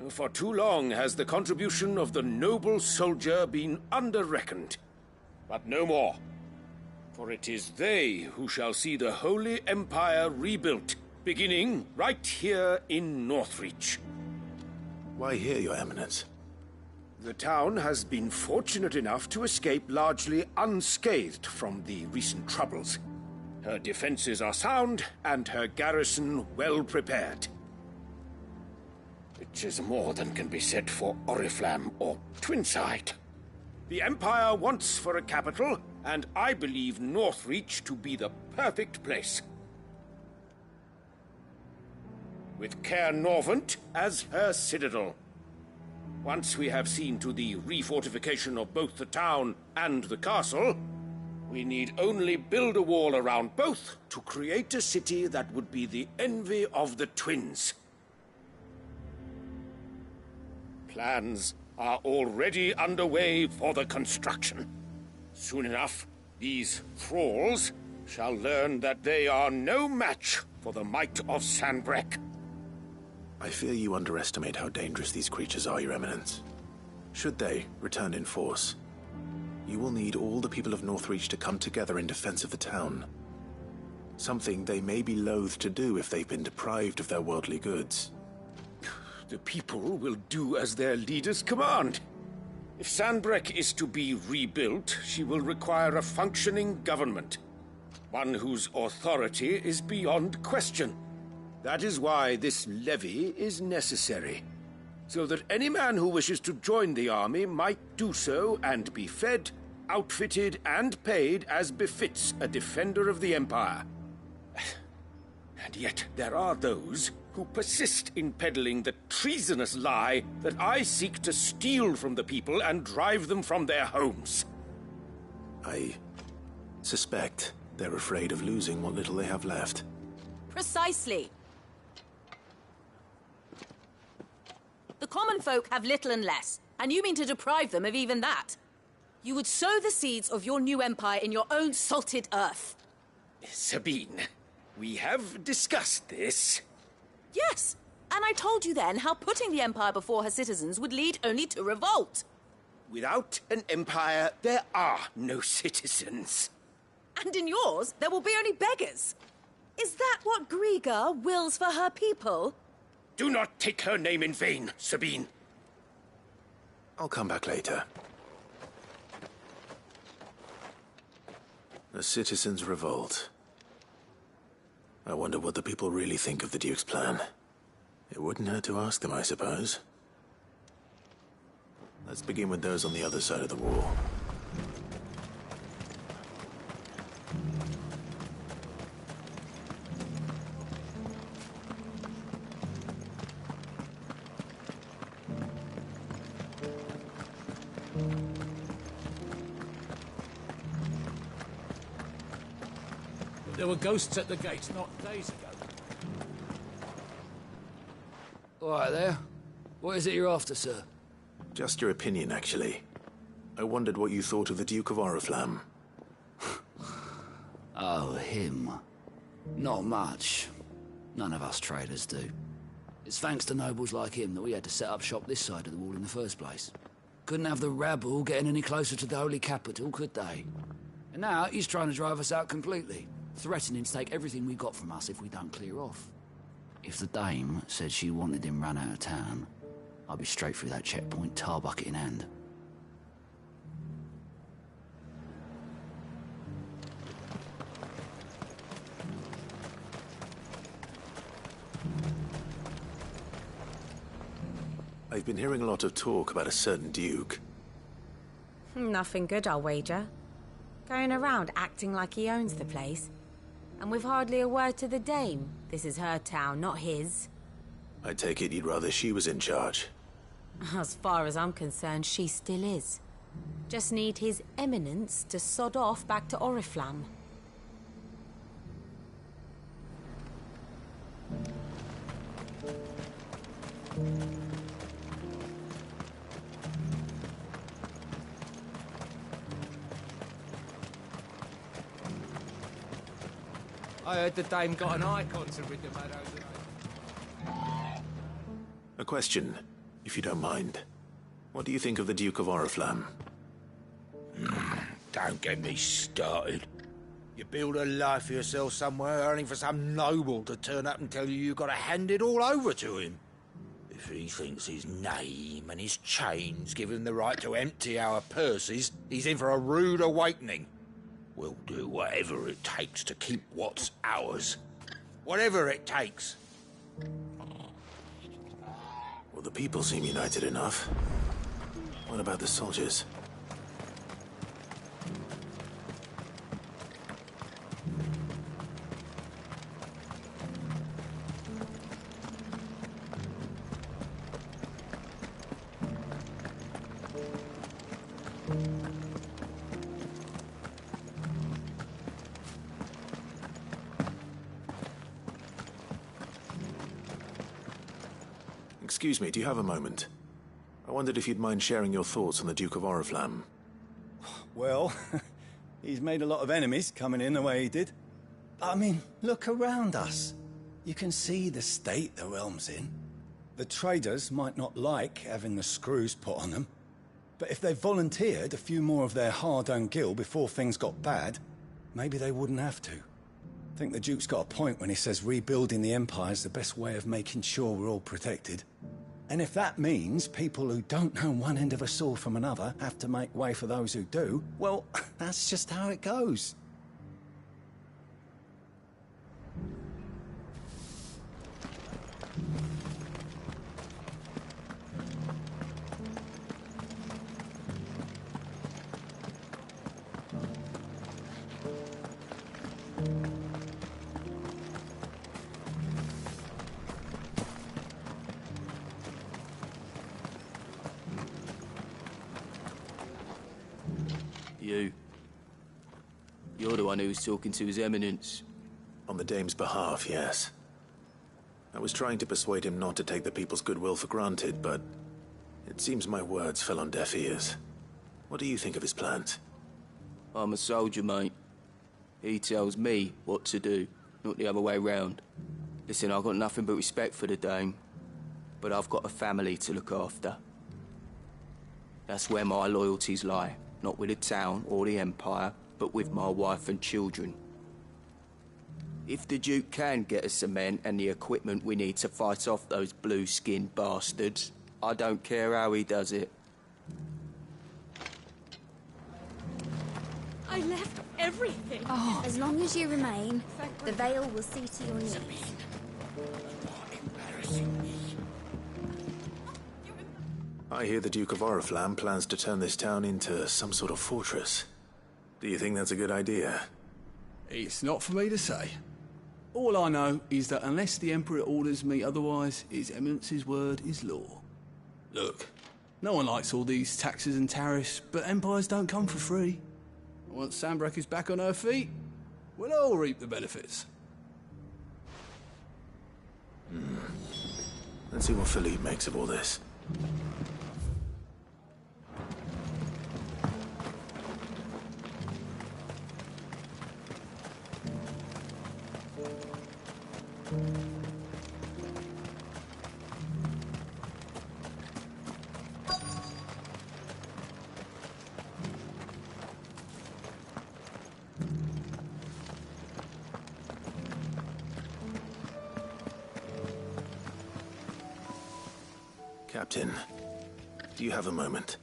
For too long has the contribution of the noble soldier been under-reckoned. But no more. For it is they who shall see the Holy Empire rebuilt, beginning right here in Northreach. Why here, Your Eminence? The town has been fortunate enough to escape largely unscathed from the recent troubles. Her defenses are sound, and her garrison well prepared. Which is more than can be said for Oriflamme or Twinside. The Empire wants for a capital, and I believe Northreach to be the perfect place. With Caer Norvent as her citadel. Once we have seen to the refortification of both the town and the castle, we need only build a wall around both to create a city that would be the envy of the twins. Plans are already underway for the construction. Soon enough, these thralls shall learn that they are no match for the might of Sanbreque. I fear you underestimate how dangerous these creatures are, Your Eminence. Should they return in force, you will need all the people of Northreach to come together in defense of the town. Something they may be loath to do if they've been deprived of their worldly goods. The people will do as their leaders command. If Sanbreque is to be rebuilt, she will require a functioning government. One whose authority is beyond question. That is why this levy is necessary. So that any man who wishes to join the army might do so and be fed, outfitted, and paid as befits a defender of the Empire. And yet there are those who persist in peddling the treasonous lie that I seek to steal from the people and drive them from their homes. I suspect they're afraid of losing what little they have left. Precisely. The common folk have little and less, and you mean to deprive them of even that. You would sow the seeds of your new empire in your own salted earth. Sabine, we have discussed this. Yes, and I told you then how putting the Empire before her citizens would lead only to revolt. Without an empire, there are no citizens. And in yours, there will be only beggars. Is that what Griga wills for her people? Do not take her name in vain, Sabine. I'll come back later. A citizens' revolt. I wonder what the people really think of the Duke's plan. It wouldn't hurt to ask them, I suppose. Let's begin with those on the other side of the wall. There were ghosts at the gates not days ago. All right there. What is it you're after, sir? Just your opinion, actually. I wondered what you thought of the Duke of Oriflamme. Oh, him. Not much. None of us traders do. It's thanks to nobles like him that we had to set up shop this side of the wall in the first place. Couldn't have the rabble getting any closer to the holy capital, could they? And now he's trying to drive us out completely, threatening to take everything we got from us if we don't clear off. If the dame said she wanted him run out of town, I'd be straight through that checkpoint, tar bucket in hand. I've been hearing a lot of talk about a certain Duke. Nothing good, I'll wager. Going around acting like he owns the place. And with hardly a word to the dame. This is her town, not his. I take it you'd rather she was in charge. As far as I'm concerned, she still is. Just need his eminence to sod off back to Oriflamme. I heard the dame got an icon to rid the meadows of. A question, if you don't mind. What do you think of the Duke of Oriflamme? Don't get me started. You build a life for yourself somewhere, only for some noble to turn up and tell you you've got to hand it all over to him. If he thinks his name and his chains give him the right to empty our purses, he's in for a rude awakening. We'll do whatever it takes to keep what's ours. Whatever it takes. Well, the people seem united enough. What about the soldiers? Excuse me, do you have a moment? I wondered if you'd mind sharing your thoughts on the Duke of Oriflamme. Well, he's made a lot of enemies coming in the way he did. I mean, look around us. You can see the state the realm's in. The traders might not like having the screws put on them, but if they volunteered a few more of their hard-earned gil before things got bad, maybe they wouldn't have to. I think the Duke's got a point when he says rebuilding the Empire's the best way of making sure we're all protected. And if that means people who don't know one end of a sword from another have to make way for those who do, well, that's just how it goes. You're the one who was talking to His Eminence. On the Dame's behalf, yes. I was trying to persuade him not to take the people's goodwill for granted, but it seems my words fell on deaf ears. What do you think of his plans? I'm a soldier, mate. He tells me what to do, not the other way round. Listen, I've got nothing but respect for the Dame, but I've got a family to look after. That's where my loyalties lie, not with the town or the Empire, but with my wife and children. If the Duke can get us the men and the equipment we need to fight off those blue-skinned bastards, I don't care how he does it. I left everything. Oh. As long as you remain, the veil will see to your needs. I hear the Duke of Oriflamme plans to turn this town into some sort of fortress. Do you think that's a good idea? It's not for me to say. All I know is that unless the Emperor orders me otherwise, His Eminence's word is law. Look, no one likes all these taxes and tariffs, but empires don't come for free. Once Sandbreak is back on her feet, we'll all reap the benefits. Let's see what Philippe makes of all this. Captain, do you have a moment?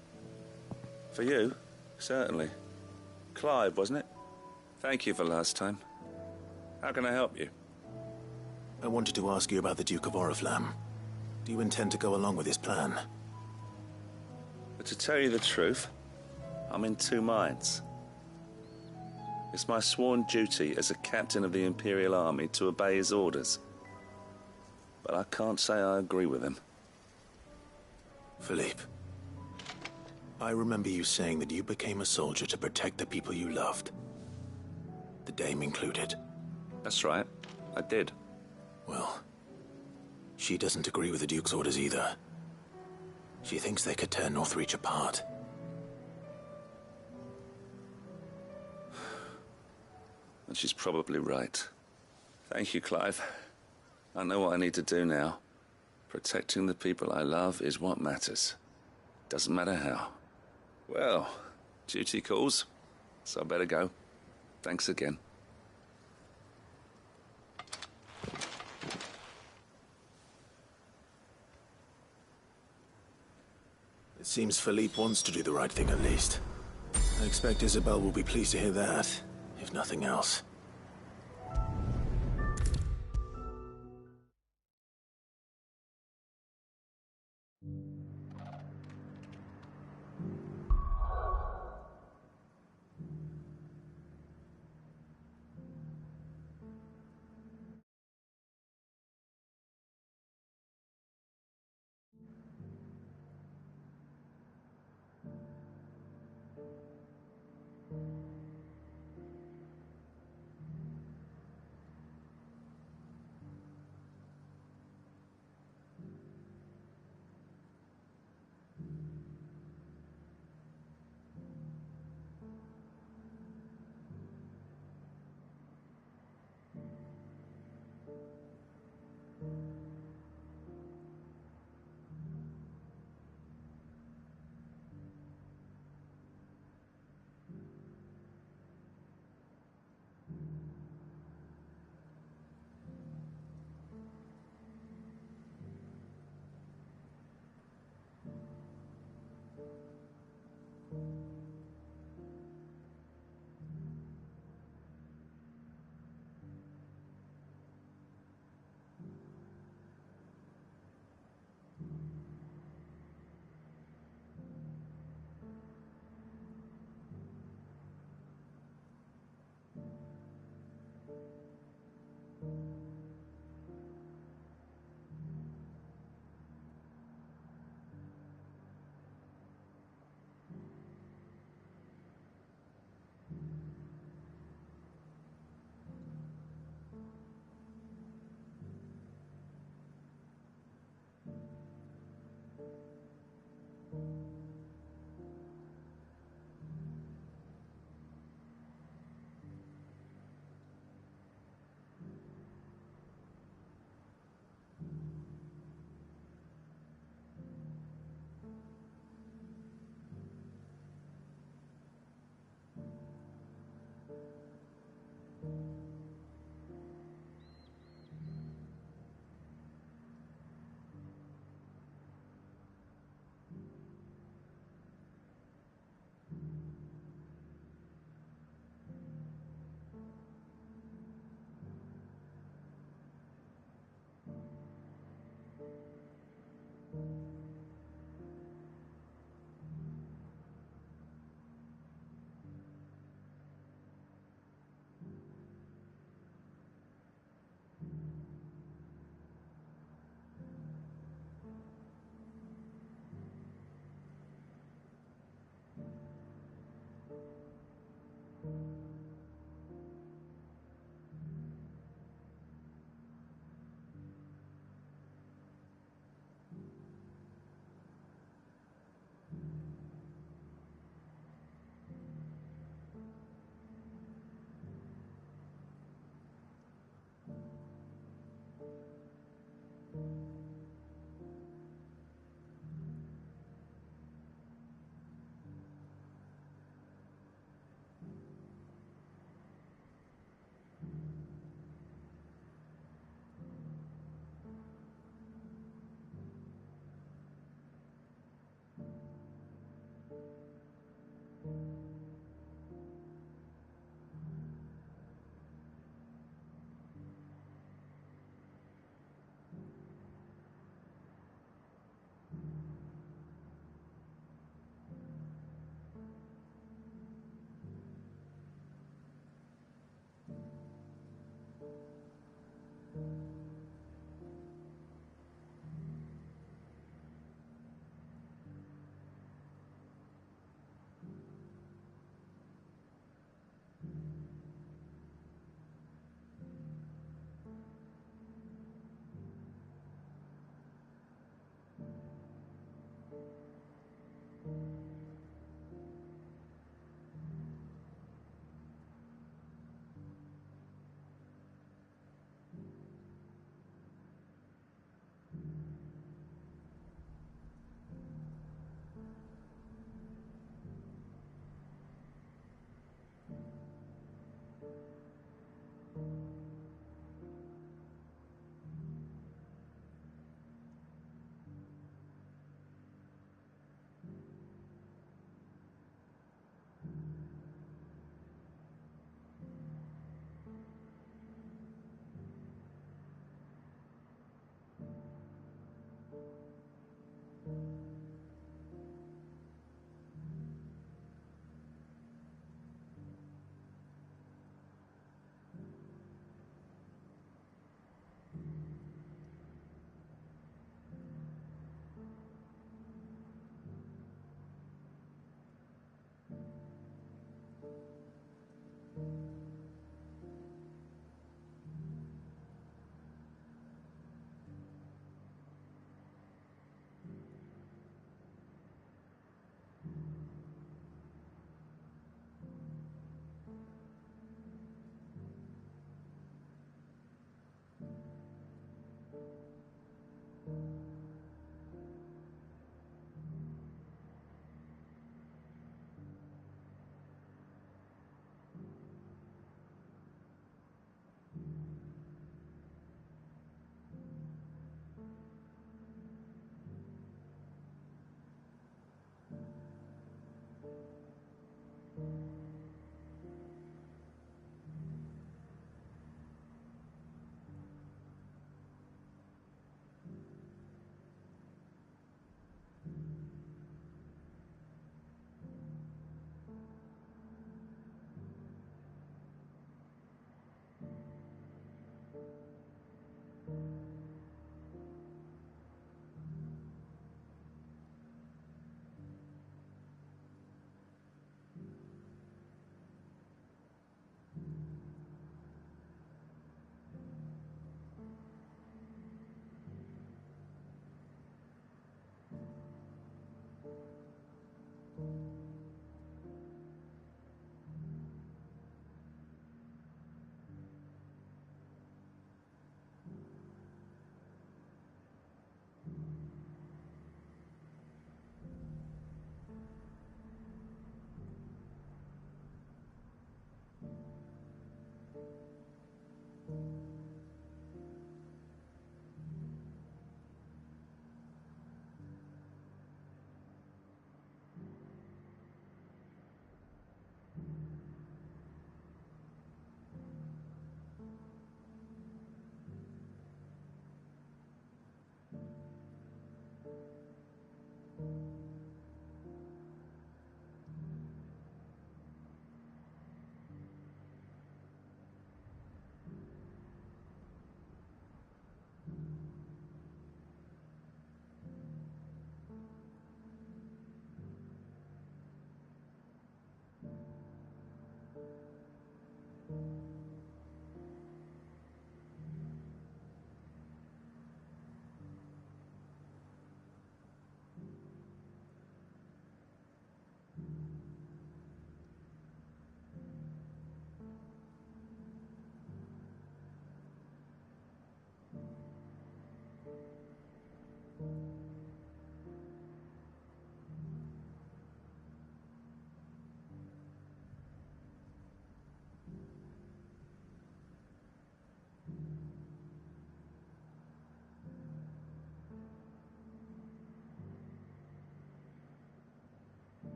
For you? Certainly. Clive, wasn't it? Thank you for last time. How can I help you? I wanted to ask you about the Duke of Oriflamme. Do you intend to go along with his plan? But to tell you the truth, I'm in two minds. It's my sworn duty as a captain of the Imperial Army to obey his orders. But I can't say I agree with him. Philippe, I remember you saying that you became a soldier to protect the people you loved. The Dame included. That's right, I did. Well, she doesn't agree with the Duke's orders either. She thinks they could tear Northreach apart. And she's probably right. Thank you, Clive. I know what I need to do now. Protecting the people I love is what matters. Doesn't matter how. Well, duty calls, so I better go. Thanks again. It seems Philippe wants to do the right thing at least. I expect Isabel will be pleased to hear that, if nothing else.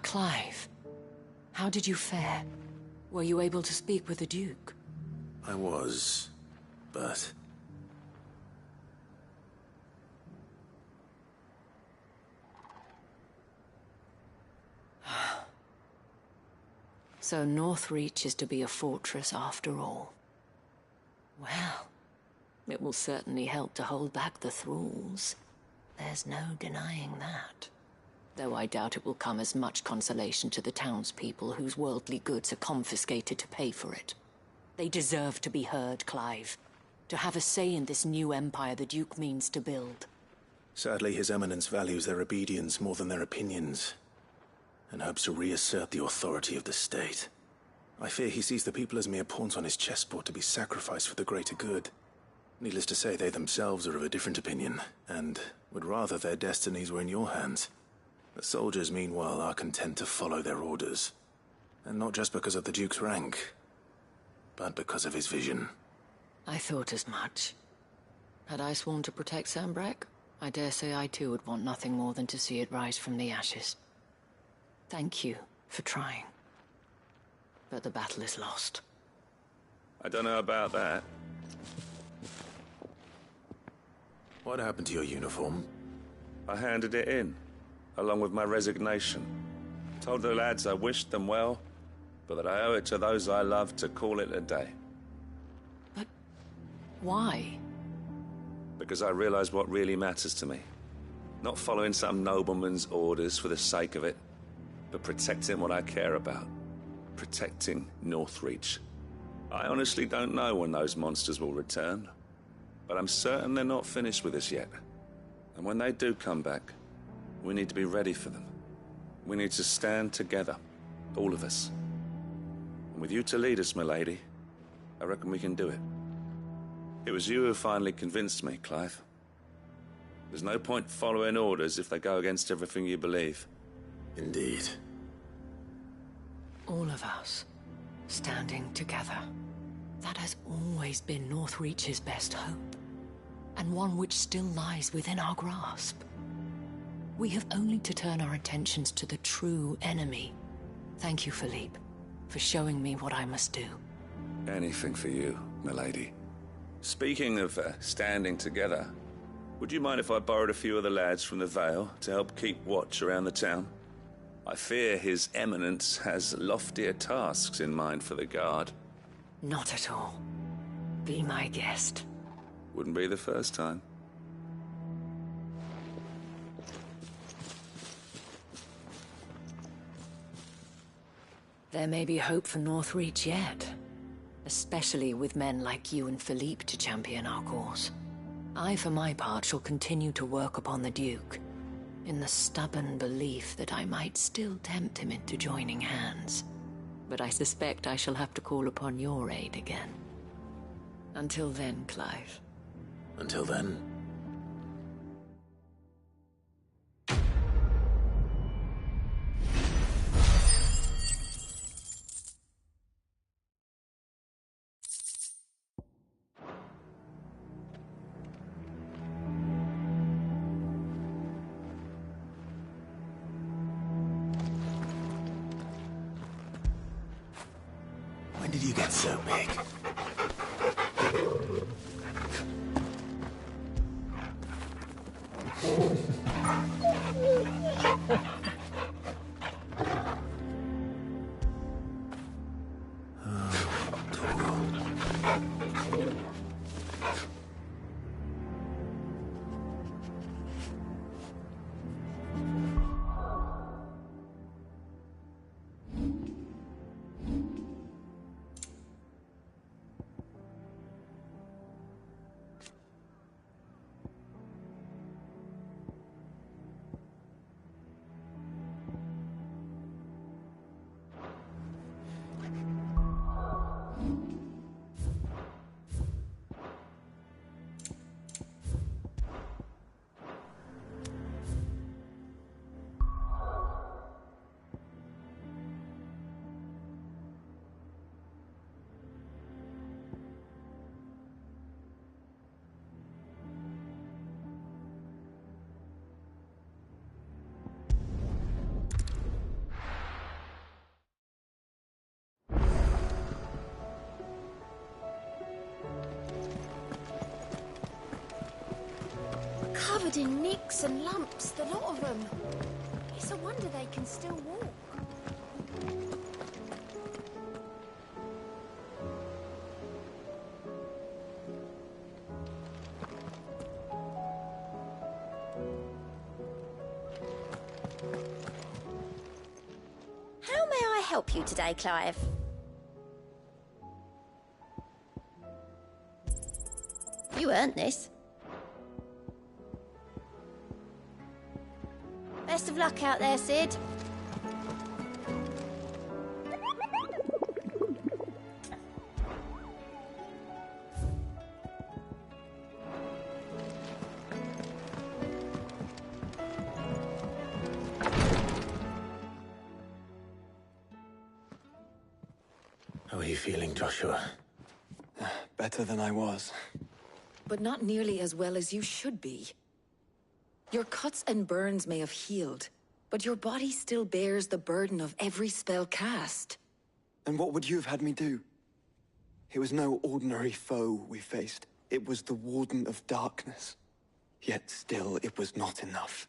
Clive. How did you fare? Were you able to speak with the Duke? I was, but... So Northreach is to be a fortress after all. Well, it will certainly help to hold back the thralls. There's no denying that. Though I doubt it will come as much consolation to the townspeople whose worldly goods are confiscated to pay for it. They deserve to be heard, Clive. To have a say in this new empire the Duke means to build. Sadly, His Eminence values their obedience more than their opinions, and hopes to reassert the authority of the state. I fear he sees the people as mere pawns on his chessboard to be sacrificed for the greater good. Needless to say, they themselves are of a different opinion, and would rather their destinies were in your hands. The soldiers, meanwhile, are content to follow their orders. And not just because of the Duke's rank, but because of his vision. I thought as much. Had I sworn to protect Sambrack, I dare say I too would want nothing more than to see it rise from the ashes. Thank you for trying. But the battle is lost. I don't know about that. What happened to your uniform? I handed it in, along with my resignation. Told the lads I wished them well, but that I owe it to those I love to call it a day. But why? Because I realized what really matters to me. Not following some nobleman's orders for the sake of it, but protecting what I care about. Protecting Northreach. I honestly don't know when those monsters will return, but I'm certain they're not finished with us yet. And when they do come back, we need to be ready for them. We need to stand together, all of us. And with you to lead us, milady, I reckon we can do it. It was you who finally convinced me, Clive. There's no point following orders if they go against everything you believe. Indeed. All of us, standing together. That has always been Northreach's best hope, and one which still lies within our grasp. We have only to turn our attentions to the true enemy. Thank you, Philippe, for showing me what I must do. Anything for you, milady. Speaking of standing together, would you mind if I borrowed a few of the lads from the Vale to help keep watch around the town? I fear His Eminence has loftier tasks in mind for the guard. Not at all. Be my guest. Wouldn't be the first time. There may be hope for Northreach yet. Especially with men like you and Philippe to champion our cause. I, for my part, shall continue to work upon the Duke, in the stubborn belief that I might still tempt him into joining hands. But I suspect I shall have to call upon your aid again. Until then, Clive. Until then... When did you get so big? covered in nicks and lumps, the lot of them. It's a wonder they can still walk. How may I help you today, Clive? You earned this. Best of luck out there, Sid. How are you feeling, Joshua? Better than I was. But not nearly as well as you should be. Your cuts and burns may have healed, but your body still bears the burden of every spell cast. And what would you have had me do? It was no ordinary foe we faced. It was the Warden of Darkness. Yet still, it was not enough.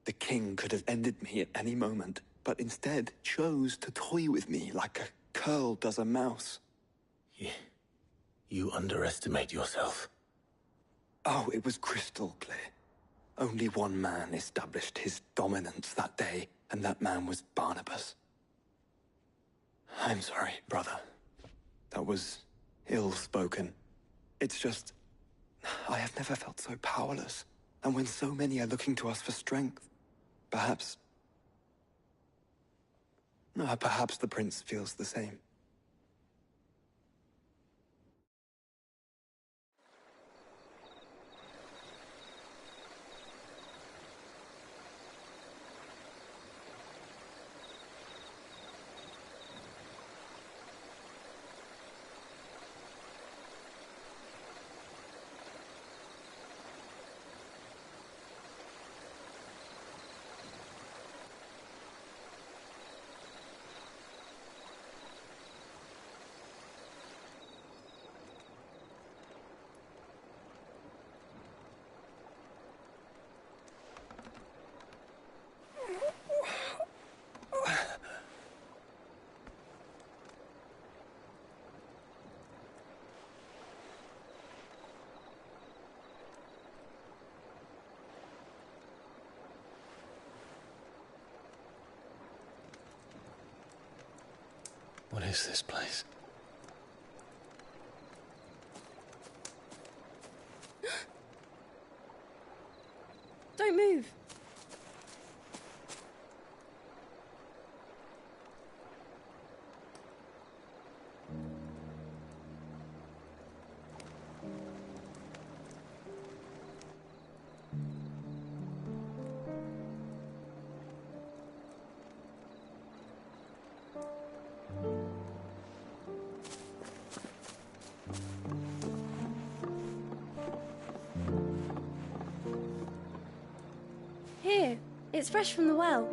The king could have ended me at any moment, but instead chose to toy with me like a curl does a mouse. You underestimate yourself. Oh, it was crystal clear. Only one man established his dominance that day, and that man was Barnabas. I'm sorry, brother. That was ill-spoken. It's just, I have never felt so powerless. And when so many are looking to us for strength, perhaps the prince feels the same. What is this place? Don't move. Here, it's fresh from the well.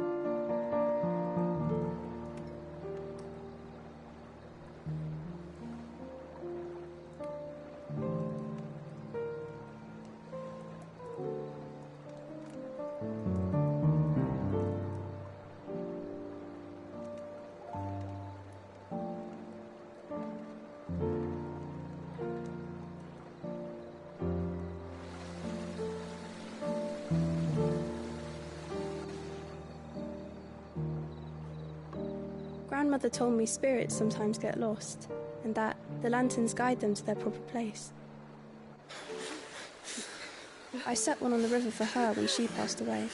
Grandmother told me spirits sometimes get lost, and that the lanterns guide them to their proper place. I set one on the river for her when she passed away.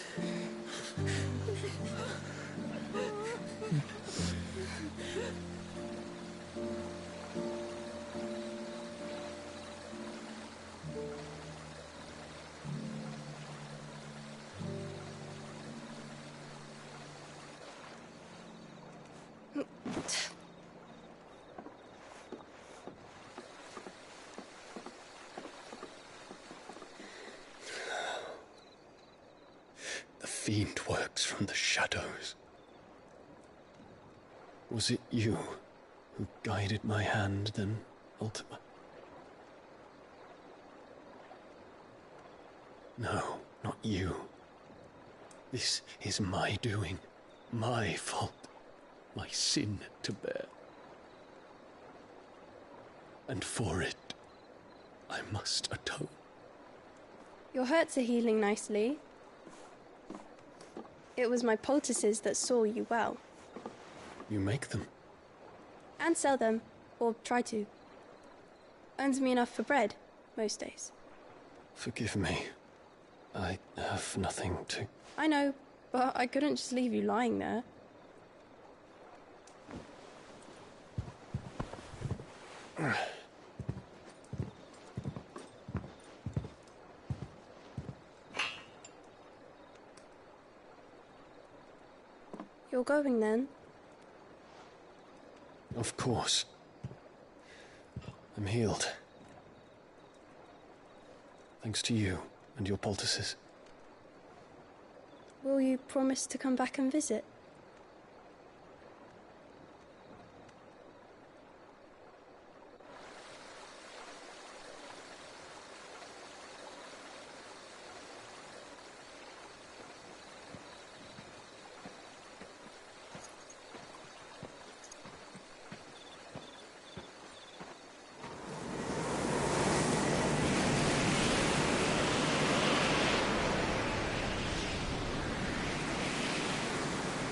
The fiend works from the shadows. Was it you who guided my hand, then, Ultima? No. not you. This is my doing, my fault, my sin to bear. And for it, I must atone. Your hurts are healing nicely. It was my poultices that saw you well. You make them? And sell them, or try to. Earns me enough for bread, most days. Forgive me. I have nothing to... I know, but I couldn't just leave you lying there. You're going then? Of course. I'm healed. Thanks to you and your poultices. Will you promise to come back and visit?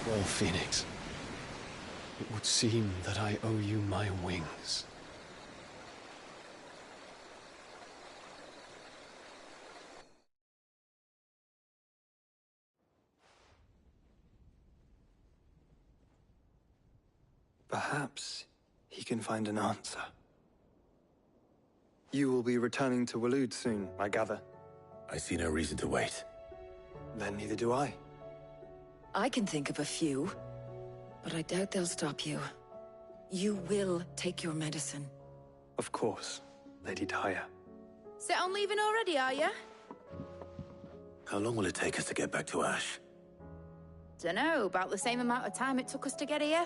Well, Phoenix, it would seem that I owe you my wings. Perhaps he can find an answer. You will be returning to Waloed soon, I gather. I see no reason to wait. Then neither do I. I can think of a few, but I doubt they'll stop you. You will take your medicine. Of course, Lady Daya. Set on leaving already, are you? How long will it take us to get back to Ash? Dunno, about the same amount of time it took us to get here.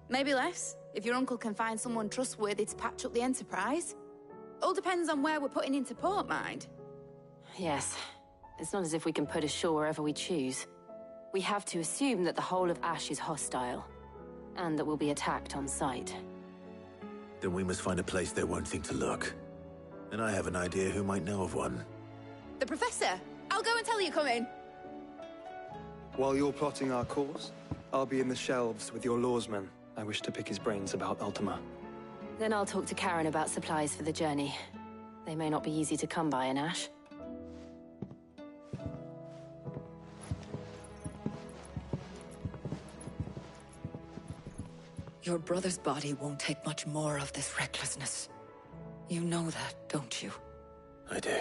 Maybe less, if your uncle can find someone trustworthy to patch up the Enterprise. All depends on where we're putting into port, mind. Yes. It's not as if we can put ashore wherever we choose. We have to assume that the whole of Ash is hostile, and that we'll be attacked on sight. Then we must find a place they won't think to look. And I have an idea who might know of one. The Professor! I'll go and tell you come in. While you're plotting our course, I'll be in the shelves with your lawsman. I wish to pick his brains about Ultima. Then I'll talk to Karen about supplies for the journey. They may not be easy to come by in Ash. Your brother's body won't take much more of this recklessness. You know that, don't you? I do.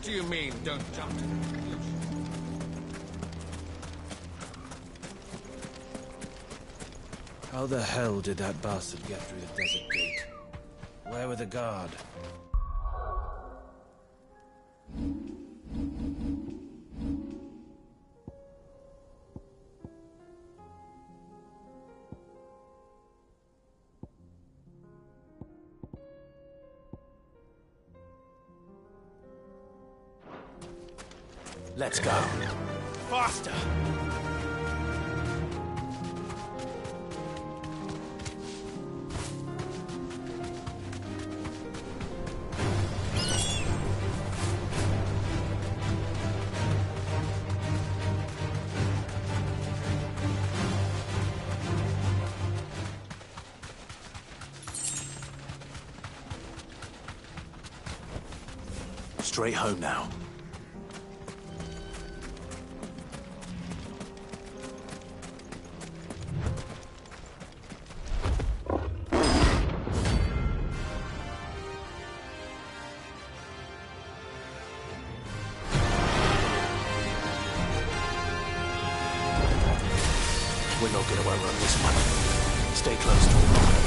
What do you mean, don't jump to conclusions? How the hell did that bastard get through the desert gate? Where were the guard? Let's go. Faster! Straight home now. We're not gonna outrun this one. Stay close to him.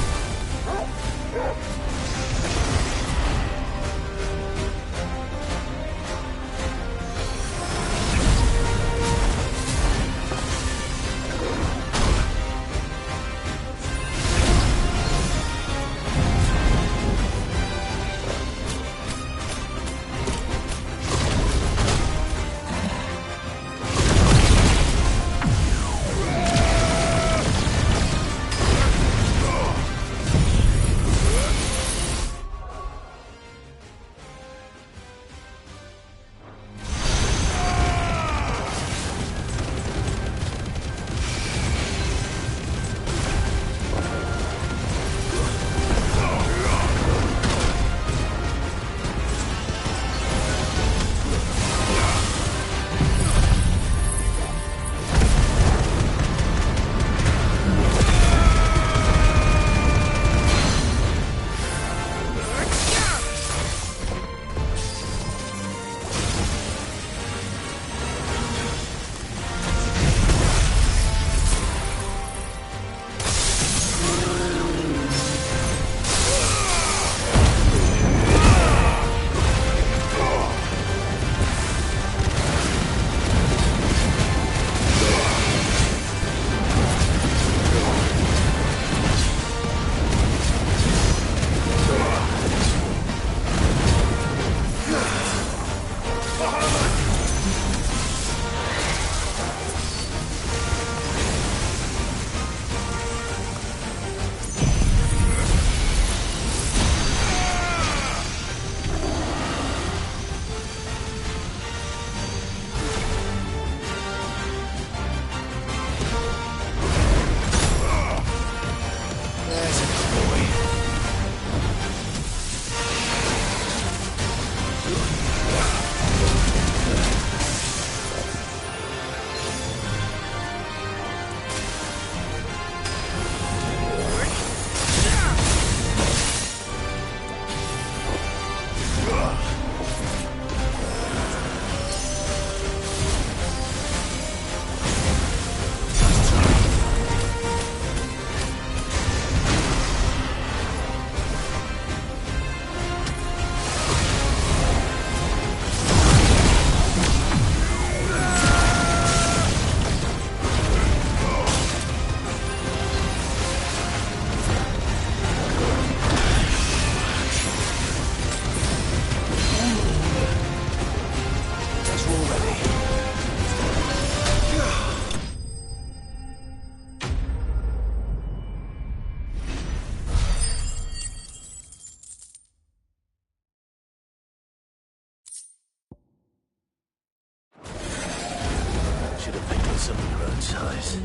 size.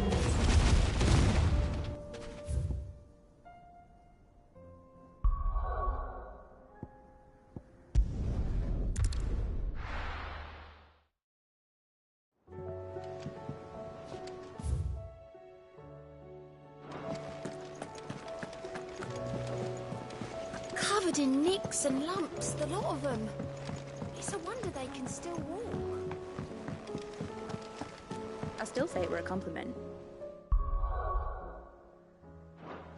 Covered in nicks and lumps, the lot of them. It's a wonder wonder they can still walk. I still say it were a compliment.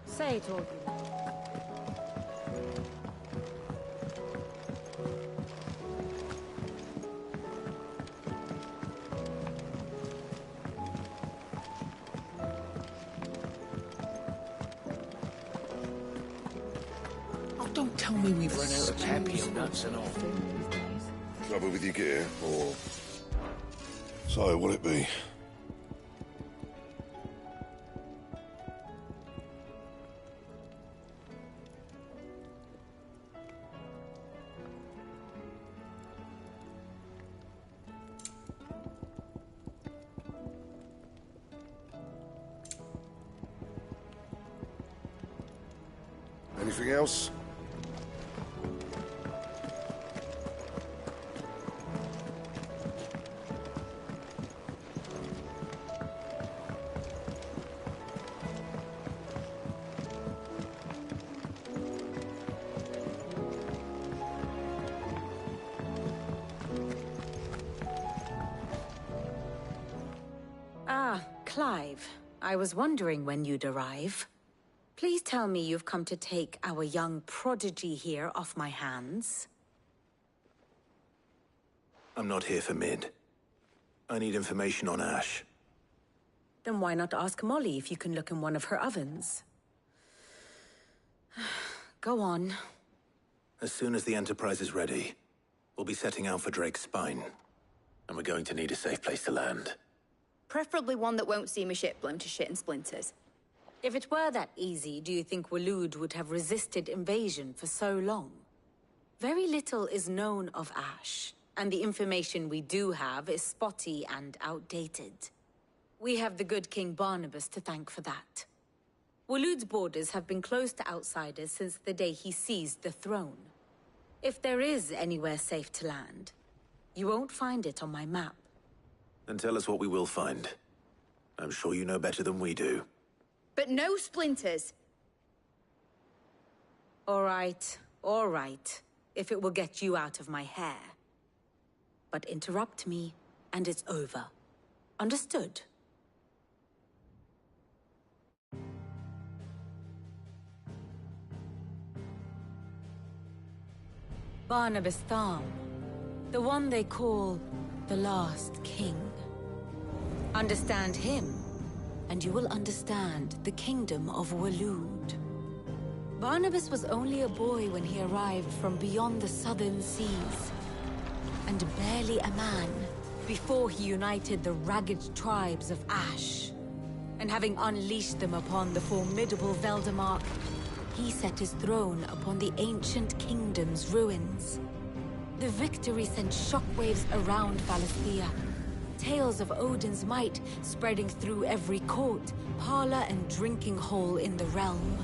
Say it, Augie. Oh, don't tell me we've run out of tapio nuts and all. Trouble with your gear, or... So, will it be? Anything else? Ah, Clive. I was wondering when you'd arrive. Please tell me you've come to take our young prodigy here off my hands. I'm not here for Mid. I need information on Ash. Then why not ask Molly if you can look in one of her ovens? Go on. As soon as the Enterprise is ready, we'll be setting out for Drake's Spine. And we're going to need a safe place to land. Preferably one that won't see my ship blown to shit and splinters. If it were that easy, do you think Waloed would have resisted invasion for so long? Very little is known of Ash, and the information we do have is spotty and outdated. We have the good King Barnabas to thank for that. Waloed's borders have been closed to outsiders since the day he seized the throne. If there is anywhere safe to land, you won't find it on my map. Then tell us what we will find. I'm sure you know better than we do. But no splinters. All right. If it will get you out of my hair. But interrupt me, and it's over. Understood? Barnabas Tham, the one they call the Last King. Understand him, and you will understand the kingdom of Waloed. Barnabas was only a boy when he arrived from beyond the southern seas, and barely a man before he united the ragged tribes of Ash. And having unleashed them upon the formidable Veldamark, he set his throne upon the ancient kingdom's ruins. The victory sent shockwaves around Valisthea, tales of Odin's might spreading through every court, parlor, and drinking hole in the realm.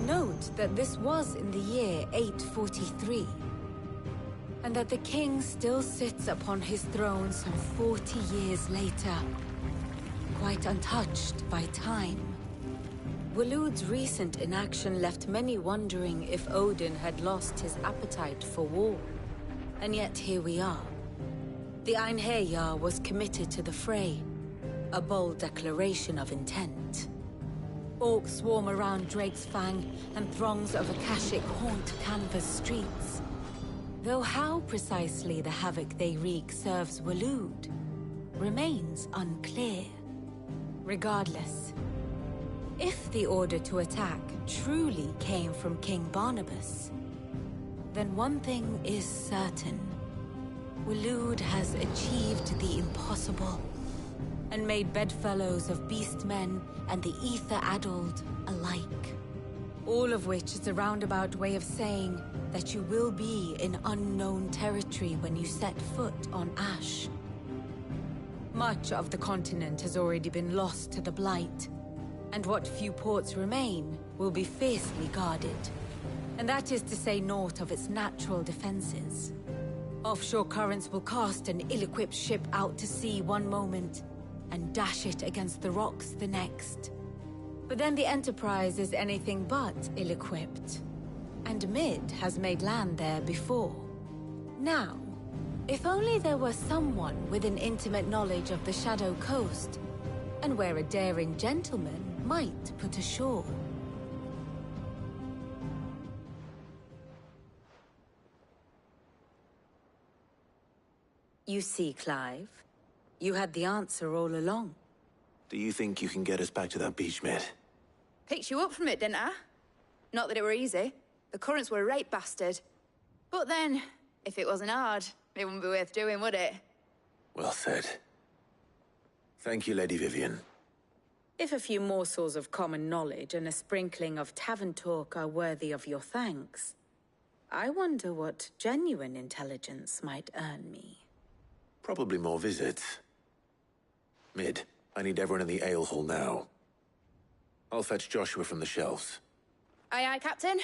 Note that this was in the year 843, and that the king still sits upon his throne some 40 years later, quite untouched by time. Waloed's recent inaction left many wondering if Odin had lost his appetite for war. And yet here we are. The Einherjar was committed to the fray, a bold declaration of intent. Orcs swarm around Drake's Fang, and throngs of Akashic haunt Canva's streets. Though how precisely the havoc they wreak serves Waloed remains unclear. Regardless, if the order to attack truly came from King Barnabas, then one thing is certain. Waloed has achieved the impossible, and made bedfellows of beastmen and the ether-addled alike. All of which is a roundabout way of saying that you will be in unknown territory when you set foot on Ash. Much of the continent has already been lost to the Blight, and what few ports remain will be fiercely guarded. And that is to say naught of its natural defenses. Offshore currents will cast an ill-equipped ship out to sea one moment, and dash it against the rocks the next. But then the Enterprise is anything but ill-equipped. And Mid has made land there before. Now, If only there were someone with an intimate knowledge of the Shadow Coast, and where a daring gentleman might put ashore. You see, Clive, you had the answer all along. Do you think you can get us back to that beach, mate? Picked you up from it, didn't I? Not that it were easy. The currents were a right bastard. But then, if it wasn't hard, it wouldn't be worth doing, would it? Well said. Thank you, Lady Vivian. If a few morsels of common knowledge and a sprinkling of tavern talk are worthy of your thanks, I wonder what genuine intelligence might earn me. Probably more visits. Mid, I need everyone in the ale hall now. I'll fetch Joshua from the shelves. Aye, aye, Captain.